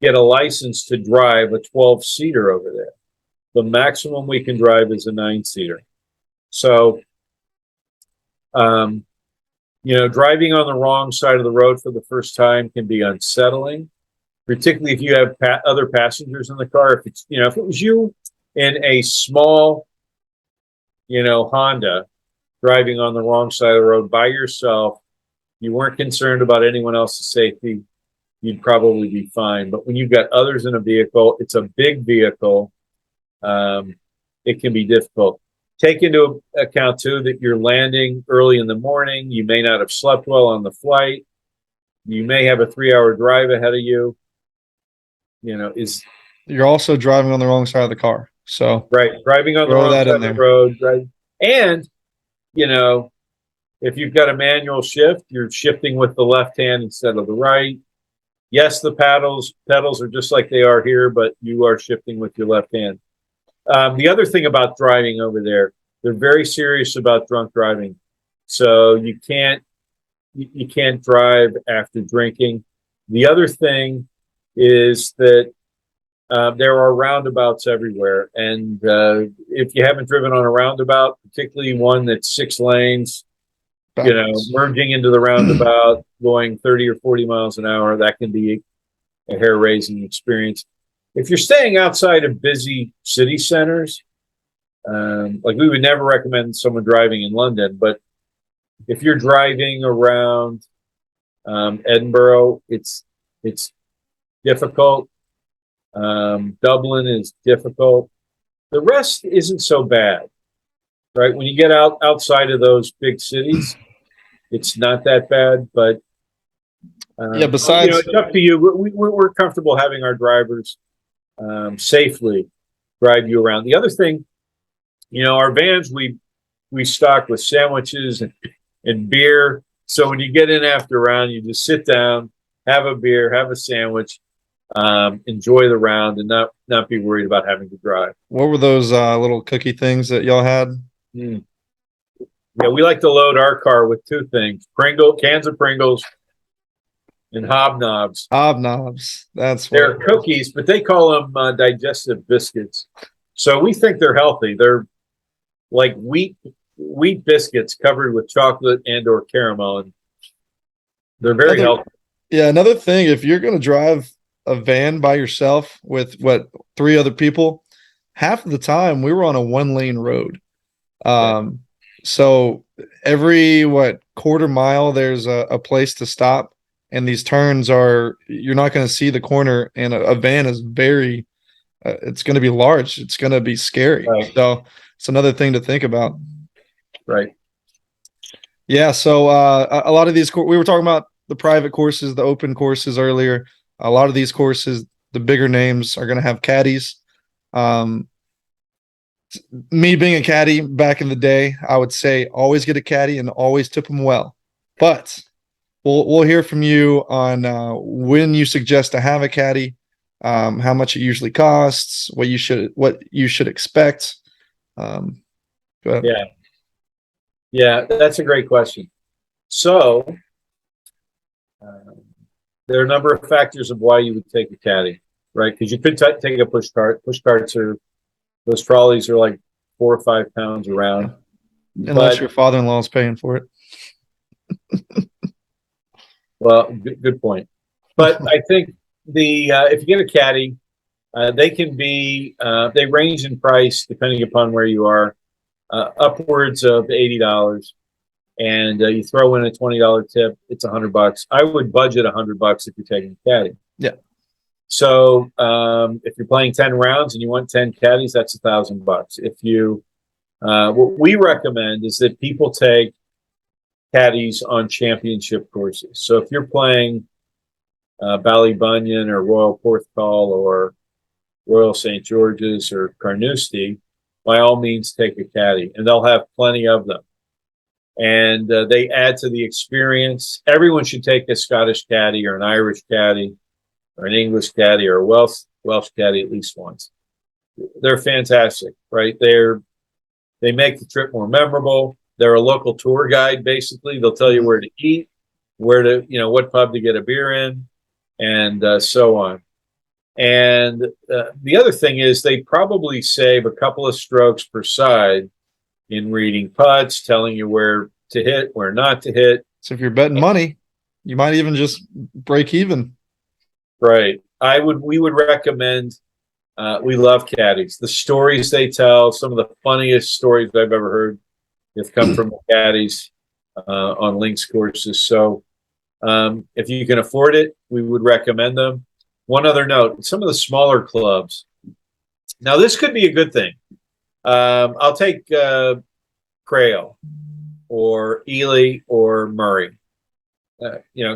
[SPEAKER 2] get a license to drive a 12-seater over there. The maximum we can drive is a 9-seater. So, driving on the wrong side of the road for the first time can be unsettling, particularly if you have other passengers in the car. If it's, if it was you in a small, Honda driving on the wrong side of the road by yourself, you weren't concerned about anyone else's safety, you'd probably be fine. But when you've got others in a vehicle, it's a big vehicle. It can be difficult. Take into account, too, that you're landing early in the morning. You may not have slept well on the flight. You may have a 3-hour drive ahead of you.
[SPEAKER 1] You're also driving on the wrong side of the car. So
[SPEAKER 2] right, driving on the wrong side of the road. Right. And, if you've got a manual shift, you're shifting with the left hand instead of the right. Yes, the pedals are just like they are here, but you are shifting with your left hand. The other thing about driving over there, they're very serious about drunk driving. So you can't drive after drinking. The other thing is that there are roundabouts everywhere. And if you haven't driven on a roundabout, particularly one that's 6 lanes, merging into the roundabout, going 30 or 40 miles an hour, that can be a hair-raising experience. If you're staying outside of busy city centers, like we would never recommend someone driving in London, but if you're driving around Edinburgh, it's difficult. Dublin is difficult. The rest isn't so bad, right? When you get outside of those big cities, it's not that bad. But
[SPEAKER 1] besides,
[SPEAKER 2] it's up to you. We're comfortable having our drivers safely drive you around. The other thing, our vans we stock with sandwiches and beer. So when you get in after a round, you just sit down, have a beer, have a sandwich, enjoy the round, and not be worried about having to drive.
[SPEAKER 1] What were those little cookie things that y'all had?
[SPEAKER 2] Yeah, we like to load our car with 2 things: cans of Pringles and hobnobs.
[SPEAKER 1] Hobnobs.
[SPEAKER 2] They're cookies, but they call them digestive biscuits. So we think they're healthy. They're like wheat biscuits covered with chocolate and/or caramel, and they're very healthy.
[SPEAKER 1] Yeah, another thing, if you're going to drive a van by yourself with 3 other people, half of the time we were on a 1-lane road. So every quarter mile there's a place to stop, and these turns you're not going to see the corner, and a van is very it's going to be large, it's going to be scary. Right. So it's another thing to think about.
[SPEAKER 2] Right.
[SPEAKER 1] Yeah, so a lot of these we were talking about the private courses, the open courses earlier. A lot of these courses, the bigger names, are going to have caddies. Me being a caddy back in the day, I would say always get a caddy and always tip them well. But we'll hear from you on when you suggest to have a caddy, how much it usually costs, what you should expect. Go ahead.
[SPEAKER 2] Yeah, that's a great question. So there are a number of factors of why you would take a caddy, right? Because you could take a push cart. Push carts those trolleys are like 4 or 5 pounds around.
[SPEAKER 1] Unless your father-in-law is paying for it.
[SPEAKER 2] Well, good point. But I think if you get a caddy, they can be they range in price depending upon where you are, upwards of $80. And you throw in a $20 tip, it's $100. I would budget $100 if you're taking a caddy.
[SPEAKER 1] Yeah.
[SPEAKER 2] So if you're playing 10 rounds and you want 10 caddies, that's $1,000. If you, what we recommend is that people take caddies on championship courses. So if you're playing Ballybunion or Royal Porthcawl or Royal St. George's or Carnoustie, by all means take a caddy, and they'll have plenty of them. And they add to the experience. Everyone should take a Scottish caddy or an Irish caddy or an English caddy or a Welsh caddy at least once. They're fantastic, right? They make the trip more memorable. They're a local tour guide, basically. They'll tell you where to eat. where to, what pub to get a beer in, and so on. And the other thing is they probably save a couple of strokes per side in reading putts, telling you where to hit, where not to hit.
[SPEAKER 1] So if you're betting money, you might even just break even.
[SPEAKER 2] Right. We would recommend, we love caddies. The stories they tell, some of the funniest stories I've ever heard have come from the caddies on links courses. So if you can afford it, we would recommend them. One other note, some of the smaller clubs. Now, this could be a good thing. I'll take Crail or Ely or Murray.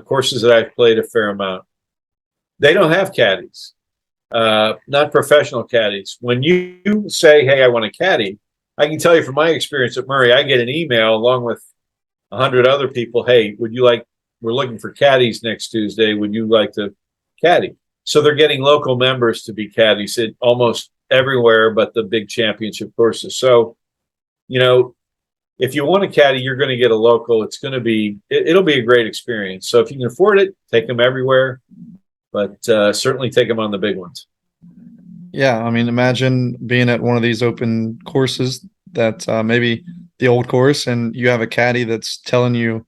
[SPEAKER 2] Courses that I've played a fair amount. They don't have caddies, not professional caddies. When you say, hey, I want a caddy, I can tell you from my experience at Murray, I get an email along with 100 other people. Hey, we're looking for caddies next Tuesday. Would you like to caddy? So they're getting local members to be caddies at almost everywhere but the big championship courses. So, if you want a caddy, you're going to get a local. It'll be a great experience. So if you can afford it, take them everywhere, but certainly take them on the big ones.
[SPEAKER 1] Yeah, I mean, imagine being at one of these open courses that maybe the old course, and you have a caddy that's telling you,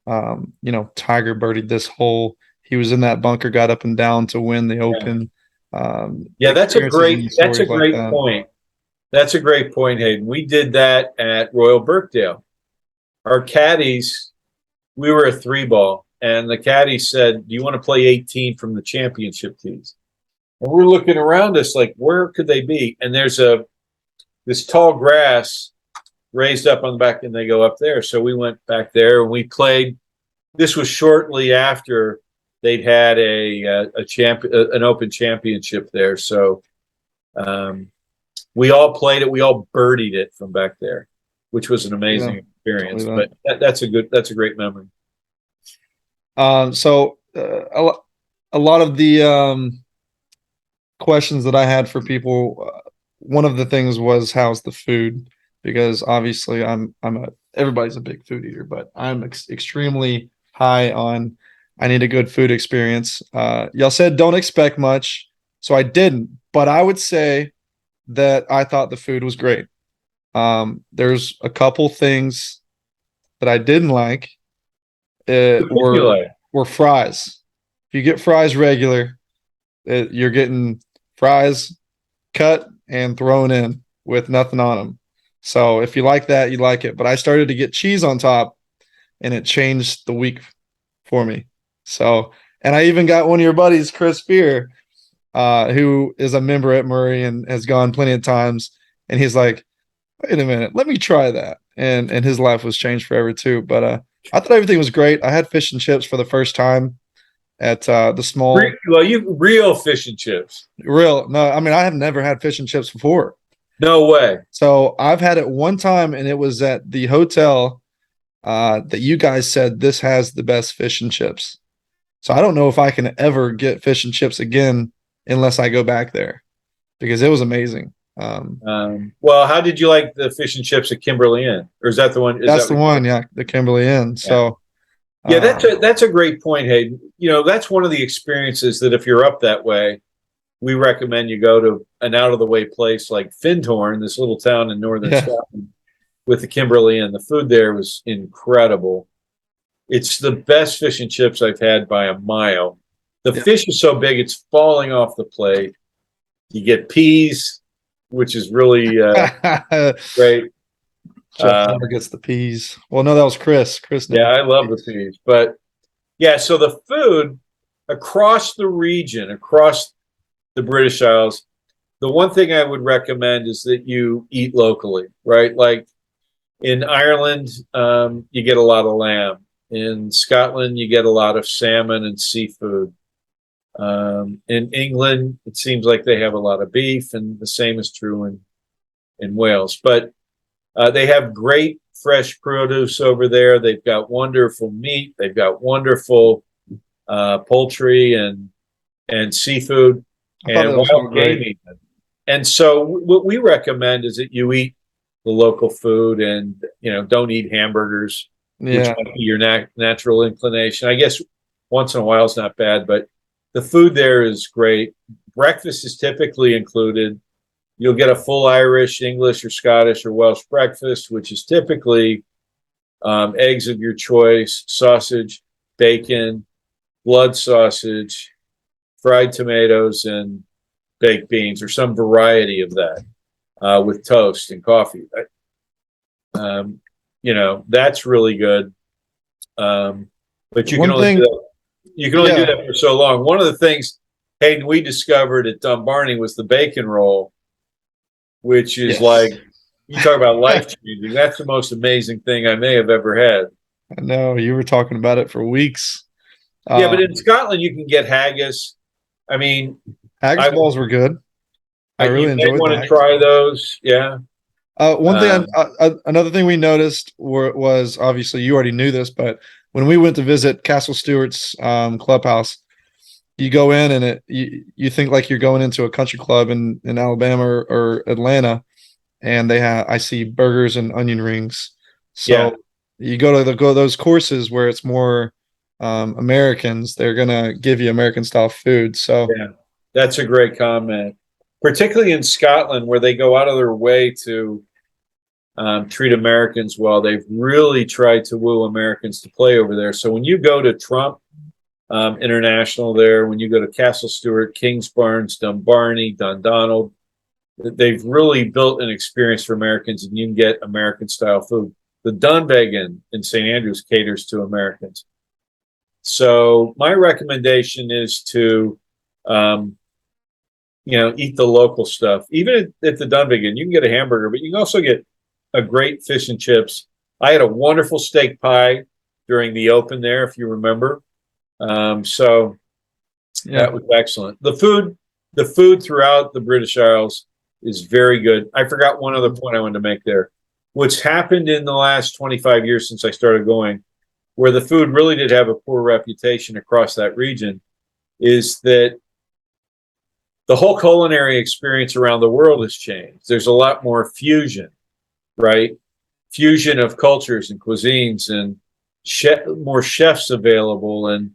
[SPEAKER 1] Tiger birdied this hole. He was in that bunker, got up and down to win the Open.
[SPEAKER 2] That's a great point. That's a great point, Hayden. We did that at Royal Birkdale. Our caddies, we were a 3-ball, and the caddy said, do you want to play 18 from the championship tees? And we're looking around us like, where could they be? And there's this tall grass raised up on the back, and they go up there. So we went back there, and we played. This was shortly after they'd had an Open championship there. So we all played it. We all birdied it from back there, which was an amazing experience. Totally. But that's a great memory.
[SPEAKER 1] So a lot of the questions that I had for people, one of the things was, how's the food? Because obviously everybody's a big food eater, but I'm extremely high on, I need a good food experience. Y'all said don't expect much, so I didn't, but I would say that I thought the food was great. There's a couple things that I didn't like. Were fries. If you get fries regular, you're getting fries cut and thrown in with nothing on them. So if you like that, you like it. But I started to get cheese on top, and it changed the week for me. So, and I even got one of your buddies, Chris Spear, who is a member at Murray and has gone plenty of times. And he's like, wait a minute, let me try that. And his life was changed forever too. But I thought everything was great. I had fish and chips for the first time at the small.
[SPEAKER 2] Real fish and chips.
[SPEAKER 1] Real. No, I mean, I have never had fish and chips before.
[SPEAKER 2] No way.
[SPEAKER 1] So I've had it one time, and it was at the hotel that you guys said this has the best fish and chips. So I don't know if I can ever get fish and chips again unless I go back there, because it was amazing.
[SPEAKER 2] Well, how did you like the fish and chips at Kimberly Inn? Or is that the one?
[SPEAKER 1] That's the one, yeah, the Kimberly Inn. Yeah. So
[SPEAKER 2] that's a great point, Hayden. That's one of the experiences that if you're up that way, we recommend you go to an out of the way place like Findhorn, this little town in northern Scotland, with the Kimberly Inn. The food there was incredible. It's the best fish and chips I've had by a mile. The fish is so big, it's falling off the plate. You get peas, which is really great.
[SPEAKER 1] Jeff never gets the peas. Well, no, that was Chris.
[SPEAKER 2] I love the peas. But so the food across the region, across the British Isles, the one thing I would recommend is that you eat locally, right? Like in Ireland, you get a lot of lamb. In Scotland, you get a lot of salmon and seafood. In England, it seems like they have a lot of beef, and the same is true in Wales. But they have great fresh produce over there. They've got wonderful meat. They've got wonderful poultry and seafood and wild game. And so what we recommend is that you eat the local food and don't eat hamburgers. which
[SPEAKER 1] Yeah.
[SPEAKER 2] might be your natural inclination. I guess once in a while is not bad, but the food there is great. Breakfast is typically included. You'll get a full Irish, English, or Scottish or Welsh breakfast, which is typically eggs of your choice, sausage, bacon, blood sausage, fried tomatoes, and baked beans, or some variety of that, with toast and coffee. That's really good. But you can
[SPEAKER 1] One
[SPEAKER 2] only do
[SPEAKER 1] thing,
[SPEAKER 2] that. You can only do
[SPEAKER 1] yeah,
[SPEAKER 2] that for so long. One of the things, Hayden, we discovered at Dumbarton was the bacon roll, which is
[SPEAKER 1] yes.
[SPEAKER 2] like, you talk about life changing. That's the most amazing thing I may have ever had.
[SPEAKER 1] I know you were talking about it for weeks.
[SPEAKER 2] Yeah, but in
[SPEAKER 1] Um,
[SPEAKER 2] Scotland you can get haggis. I mean,
[SPEAKER 1] Haggis
[SPEAKER 2] I
[SPEAKER 1] balls were good. I
[SPEAKER 2] you
[SPEAKER 1] really
[SPEAKER 2] may
[SPEAKER 1] enjoyed the
[SPEAKER 2] want to
[SPEAKER 1] haggis
[SPEAKER 2] try
[SPEAKER 1] balls.
[SPEAKER 2] those. Yeah.
[SPEAKER 1] One thing,
[SPEAKER 2] Um,
[SPEAKER 1] another thing we noticed was obviously you already knew this, but when we went to visit Castle Stewart's clubhouse, you go in and you think like you're going into a country club in Alabama or Atlanta, and I see burgers and onion rings.
[SPEAKER 2] yeah,
[SPEAKER 1] So you go to those courses where it's more Americans, they're gonna give you American style food. So
[SPEAKER 2] yeah, that's a great comment. Particularly in Scotland, where they go out of their way to treat Americans well. They've really tried to woo Americans to play over there. So when you go to Trump International there, when you go to Castle Stewart, Kingsbarns, Dumbarton, Dundonald, they've really built an experience for Americans, and you can get American style food. The Dunvegan in St. Andrews caters to Americans. So my recommendation is to, um, eat the local stuff. Even at the Dunvegan, you can get a hamburger, but you can also get a great fish and chips. I had a wonderful steak pie during the open there, if you remember. So
[SPEAKER 1] yeah,
[SPEAKER 2] that was excellent. The food throughout the British Isles is very good. I forgot one other point I wanted to make there. What's happened in the last 25 years since I started going, where the food really did have a poor reputation across that region, is that the whole culinary experience around the world has changed. There's a lot more fusion, right? Fusion of cultures and cuisines, and more chefs available, and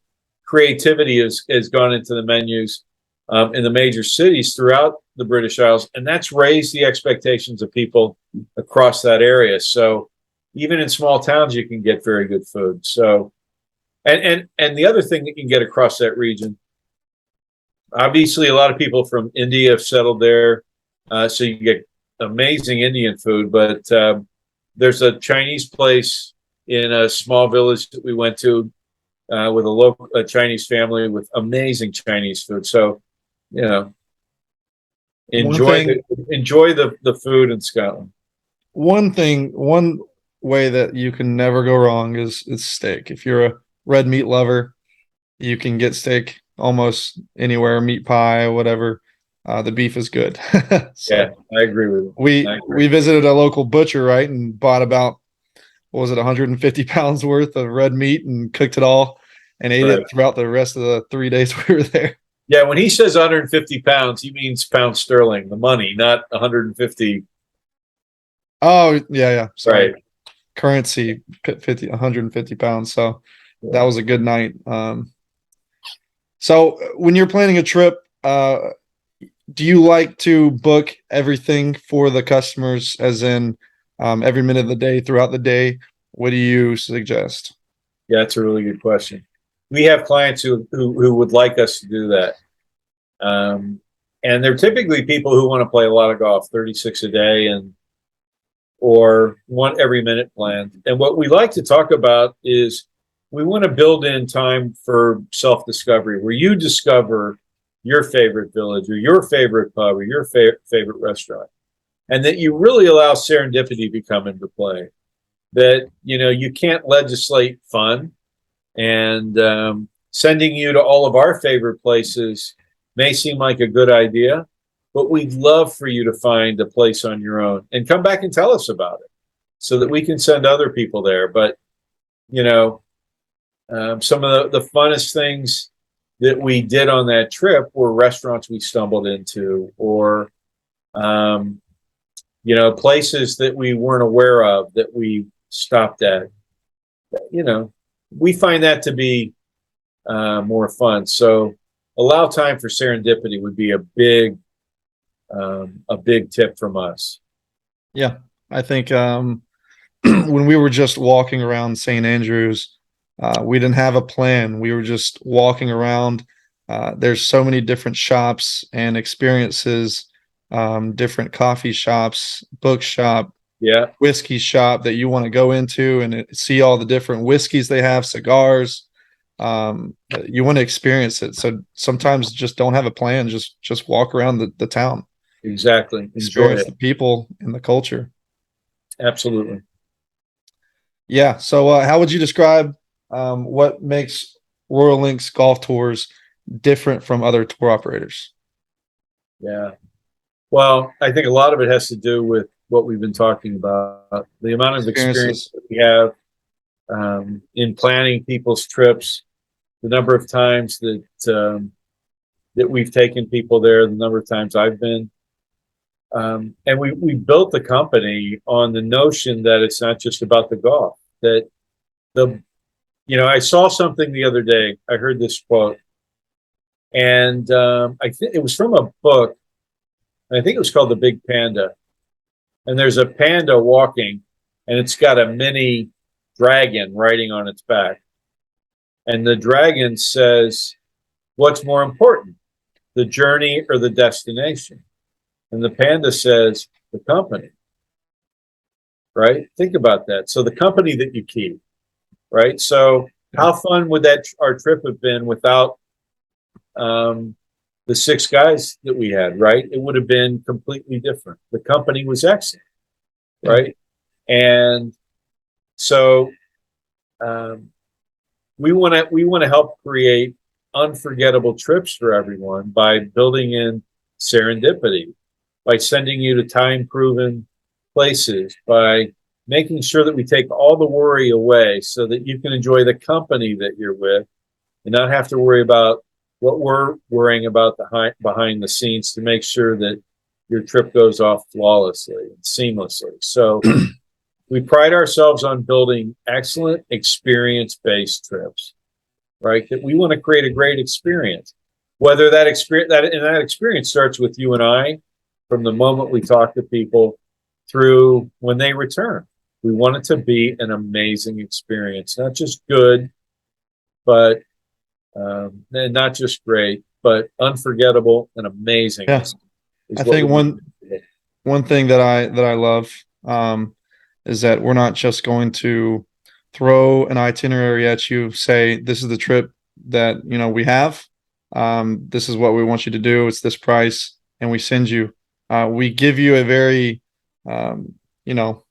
[SPEAKER 2] creativity has gone into the menus in the major cities throughout the British Isles, and that's raised the expectations of people across that area. So even in small towns, you can get very good food. So, and the other thing that you can get across that region, obviously, a lot of people from India have settled there, so you get amazing Indian food. But there's a Chinese place in a small village that we went to with a Chinese family with amazing Chinese food. So, you know,
[SPEAKER 1] one
[SPEAKER 2] enjoy
[SPEAKER 1] thing,
[SPEAKER 2] the food in Scotland.
[SPEAKER 1] one way that you can never go wrong is steak. If you're a red meat lover, you can get steak almost anywhere, meat pie, whatever. The beef is good.
[SPEAKER 2] Yeah,
[SPEAKER 1] So
[SPEAKER 2] I agree with you. I
[SPEAKER 1] we
[SPEAKER 2] agree.
[SPEAKER 1] visited a local butcher, right, and bought about what was it, 150 pounds worth of red meat and cooked it all and ate it
[SPEAKER 2] Right.
[SPEAKER 1] throughout the rest of the 3 days we were there.
[SPEAKER 2] Yeah, when he says 150 pounds, he means pounds sterling, the money, not 150.
[SPEAKER 1] Oh yeah, yeah. Sorry,
[SPEAKER 2] Right.
[SPEAKER 1] currency 150 pounds. So that was a good night. So when you're planning a trip, do you like to book everything for the customers, as in every minute of the day, throughout the day? What do you suggest?
[SPEAKER 2] Yeah, that's a really good question. We have clients who would like us to do that. And they're typically people who want to play a lot of golf, 36 a day, and or want every minute planned. And what we like to talk about is we want to build in time for self-discovery, where you discover your favorite village or your favorite pub or your favorite restaurant, and that you really allow serendipity to come into play. That you can't legislate fun, and sending you to all of our favorite places may seem like a good idea, but we'd love for you to find a place on your own and come back and tell us about it so that we can send other people there. But, some of the funnest things that we did on that trip were restaurants we stumbled into, or, places that we weren't aware of that we stopped at. you know, we find that to be more fun. So allow time for serendipity would be a big tip from us.
[SPEAKER 1] Yeah, I think when we were just walking around St. Andrews, we didn't have a plan. We were just walking around. There's so many different shops and experiences, different coffee shops, bookshop,
[SPEAKER 2] Yeah,
[SPEAKER 1] whiskey shop that you want to go into and see all the different whiskeys they have, cigars. You want to experience it. So sometimes just don't have a plan. Just walk around the town,
[SPEAKER 2] exactly. Enjoy
[SPEAKER 1] experience
[SPEAKER 2] it.
[SPEAKER 1] the people and the culture.
[SPEAKER 2] Absolutely.
[SPEAKER 1] Yeah. So, how would you describe what makes Royal Links golf tours different from other tour operators?
[SPEAKER 2] Yeah. Well, I think a lot of it has to do with what we've been talking about, the amount of experience
[SPEAKER 1] Experiences.
[SPEAKER 2] that we have in planning people's trips, the number of times that we've taken people there, the number of times I've been. And we built the company on the notion that it's not just about the golf. That the I saw something the other day. I heard this quote, and I think it was from a book. I think it was called The Big Panda. And there's a panda walking, and it's got a mini dragon riding on its back. And the dragon says, "What's more important, the journey or the destination?" And the panda says, "The company." Right? Think about that. So the company that you keep, right? So how fun would that our trip have been without um, the six guys that we had? Right? It would have been completely different. The company was excellent,
[SPEAKER 1] Yeah.
[SPEAKER 2] right? And so um, we want to help create unforgettable trips for everyone by building in serendipity, by sending you to time proven places, by making sure that we take all the worry away so that you can enjoy the company that you're with and not have to worry about what we're worrying about behind the scenes to make sure that your trip goes off flawlessly and seamlessly. So we pride ourselves on building excellent experience-based trips, right? That we want to create a great experience. Whether that experience starts with you and I from the moment we talk to people through when they return. We want it to be an amazing experience, not just good, but and not just great, but unforgettable and amazing
[SPEAKER 1] Yeah.
[SPEAKER 2] is
[SPEAKER 1] I
[SPEAKER 2] what
[SPEAKER 1] think
[SPEAKER 2] we want.
[SPEAKER 1] one thing that I love is that we're not just going to throw an itinerary at you, say this is the trip that we have. This is what we want you to do. It's this price, and we send you. We give you a very, you know,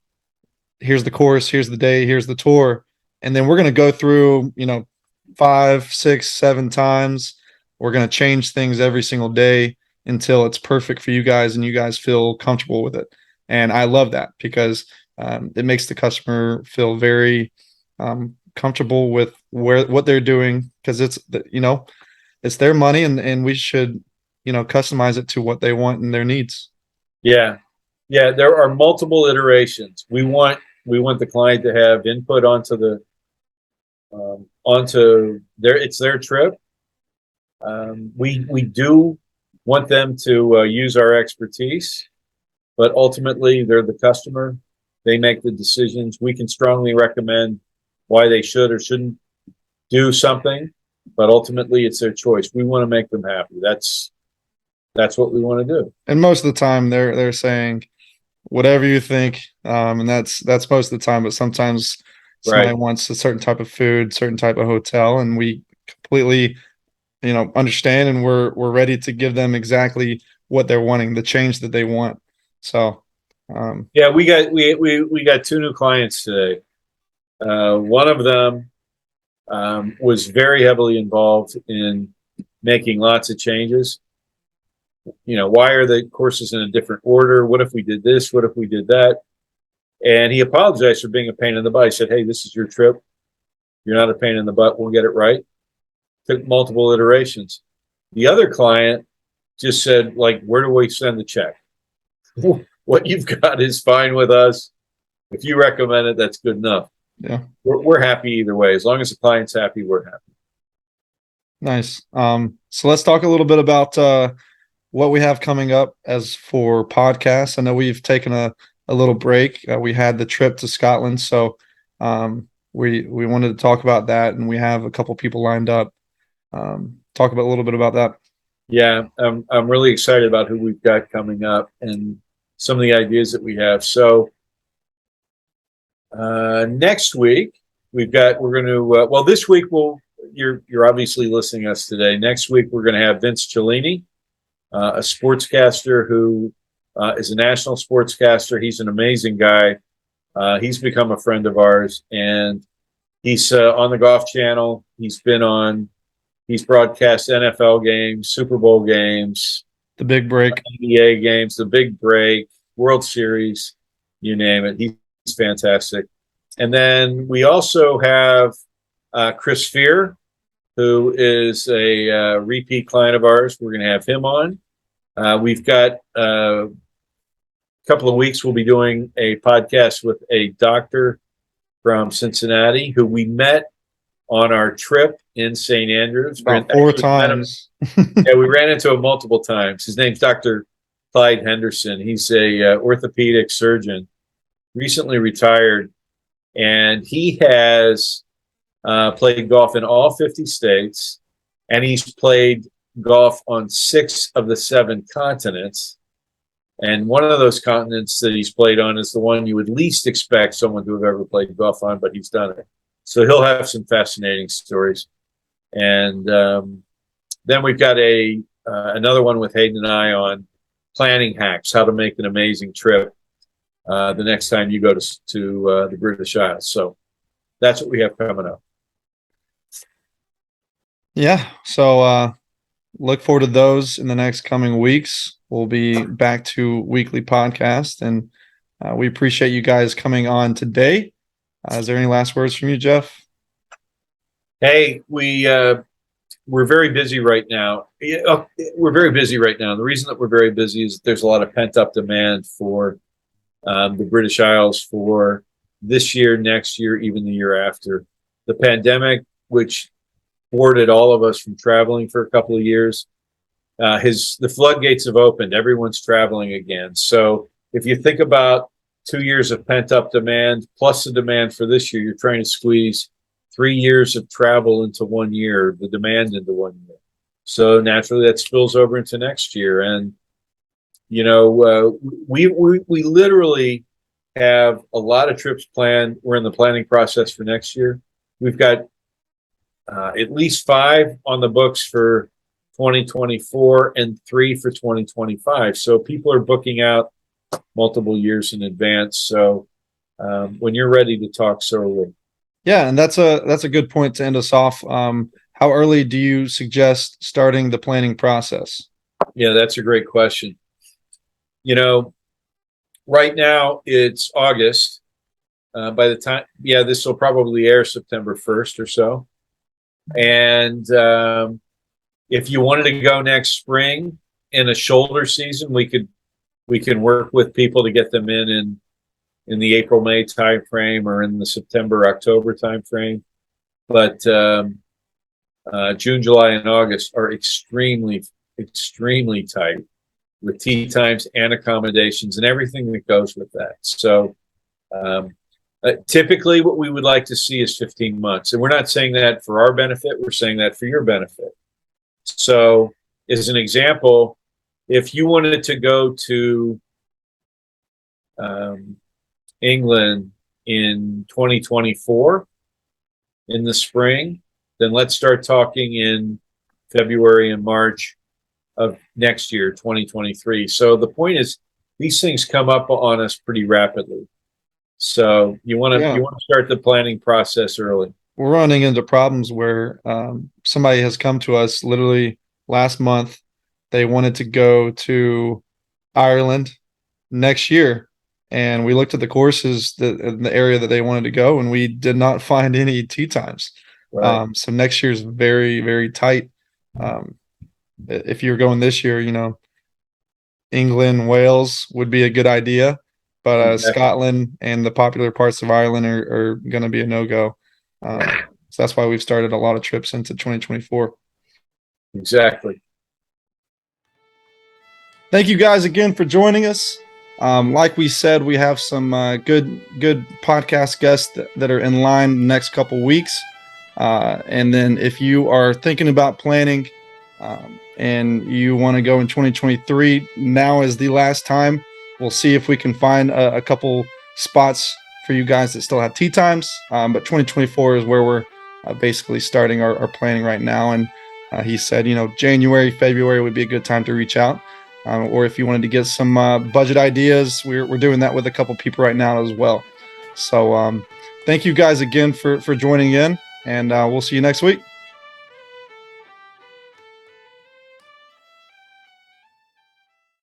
[SPEAKER 1] here's the course, here's the day, here's the tour, and then we're going to go through, 5, 6, 7 times. We're going to change things every single day until it's perfect for you guys and you guys feel comfortable with it. And I love that because it makes the customer feel very comfortable with what they're doing because it's their money and we should customize it to what they want and their needs.
[SPEAKER 2] Yeah, yeah. There are multiple iterations. We want the client to have input onto their trip. We do want them to use our expertise, but ultimately they're the customer. They make the decisions. We can strongly recommend why they should or shouldn't do something, but ultimately it's their choice. We want to make them happy. That's what we want to do.
[SPEAKER 1] And most of the time they're saying whatever you think, and that's most of the time. But sometimes somebody
[SPEAKER 2] Right.
[SPEAKER 1] wants a certain type of food, certain type of hotel, and we completely understand, and we're ready to give them exactly what they're wanting, the change that they want. So
[SPEAKER 2] Yeah, we got two new clients today. One of them was very heavily involved in making lots of changes. Why are the courses in a different order? What if we did this? What if we did that? And he apologized for being a pain in the butt. He said, "Hey, this is your trip. You're not a pain in the butt. We'll get it right." Took multiple iterations. The other client just said, like, "Where do we send the check? What you've got is fine with us. If you recommend it, that's good enough."
[SPEAKER 1] Yeah.
[SPEAKER 2] we're happy either way. As long as the client's happy, we're happy.
[SPEAKER 1] Nice. So let's talk a little bit about what we have coming up as for podcasts. I know we've taken a little break. We had the trip to Scotland, so we wanted to talk about that, and we have a couple people lined up. Talk about a little bit about that.
[SPEAKER 2] Yeah, I'm really excited about who we've got coming up and some of the ideas that we have. So next week we're going to well, this week you're obviously listening to us today. Next week we're going to have Vince Cellini, a sportscaster who is a national sportscaster. He's an amazing guy. He's become a friend of ours, and he's on the Golf Channel. He's broadcast NFL games, Super Bowl games,
[SPEAKER 1] The big break.
[SPEAKER 2] NBA games, the big break, World Series, you name it. He's fantastic. And then we also have Chris Fear, who is a repeat client of ours. We're going to have him on. We've got a couple of weeks, we'll be doing a podcast with a doctor from Cincinnati who we met on our trip in St. Andrews.
[SPEAKER 1] About 4 times.
[SPEAKER 2] Yeah, we ran into him multiple times. His name's Dr. Clyde Henderson. He's a orthopedic surgeon, recently retired, and he has played golf in all 50 states, and he's played golf on 6 of the 7 continents. And one of those continents that he's played on is the one you would least expect someone to have ever played golf on, but he's done it. So he'll have some fascinating stories. And then we've got another one with Hayden and I on planning hacks, how to make an amazing trip the next time you go to the British Isles. So that's what we have coming up.
[SPEAKER 1] Yeah. So look forward to those in the next coming weeks. We'll be back to weekly podcast, and we appreciate you guys coming on today. Is there any last words from you, Jeff?
[SPEAKER 2] Hey, we're very busy right now. We're very busy right now. The reason that we're very busy is there's a lot of pent up demand for the British Isles for this year, next year, even the year after. The pandemic, which thwarted all of us from traveling for a couple of years, the floodgates have opened. Everyone's traveling again. So if you think about 2 years of pent up demand plus the demand for this year, you're trying to squeeze 3 years of travel into 1 year, the demand into 1 year. So naturally that spills over into next year. And, you know, we literally have a lot of trips planned. We're in the planning process for next year. We've got at least 5 on the books for 2024 and 3 for 2025. So people are booking out multiple years in advance. So when you're ready to talk, so are we.
[SPEAKER 1] Yeah, and that's a good point to end us off. How early do you suggest starting the planning process?
[SPEAKER 2] Yeah, that's a great question. You know, right now it's August. By the time, this will probably air September 1st or so. And if you wanted to go next spring in a shoulder season, we can work with people to get them in the April, May timeframe or in the September, October timeframe. But June, July, and August are extremely, extremely tight with tee times and accommodations and everything that goes with that. So typically what we would like to see is 15 months. And we're not saying that for our benefit. We're saying that for your benefit. So as an example, if you wanted to go to England in 2024 in the spring, then let's start talking in February and March of next year, 2023. So the point is, these things come up on us pretty rapidly. So you want to start the planning process early.
[SPEAKER 1] We're running into problems where somebody has come to us literally last month. They wanted to go to Ireland next year, and we looked at the courses in the area that they wanted to go, and we did not find any tee times.
[SPEAKER 2] Right.
[SPEAKER 1] So next year is very, very tight. If you're going this year, England, Wales would be a good idea. but
[SPEAKER 2] Exactly.
[SPEAKER 1] Scotland and the popular parts of Ireland are going to be a no-go. So that's why we've started a lot of trips into 2024.
[SPEAKER 2] Exactly.
[SPEAKER 1] Thank you guys again for joining us. Like we said, we have some good podcast guests that are in line the next couple weeks. And then if you are thinking about planning and you want to go in 2023, now is the last time. We'll see if we can find a couple spots for you guys that still have tee times. But 2024 is where we're basically starting our planning right now. And he said, January, February would be a good time to reach out. Or if you wanted to get some budget ideas, we're doing that with a couple people right now as well. So thank you guys again for joining in, and we'll see you next week.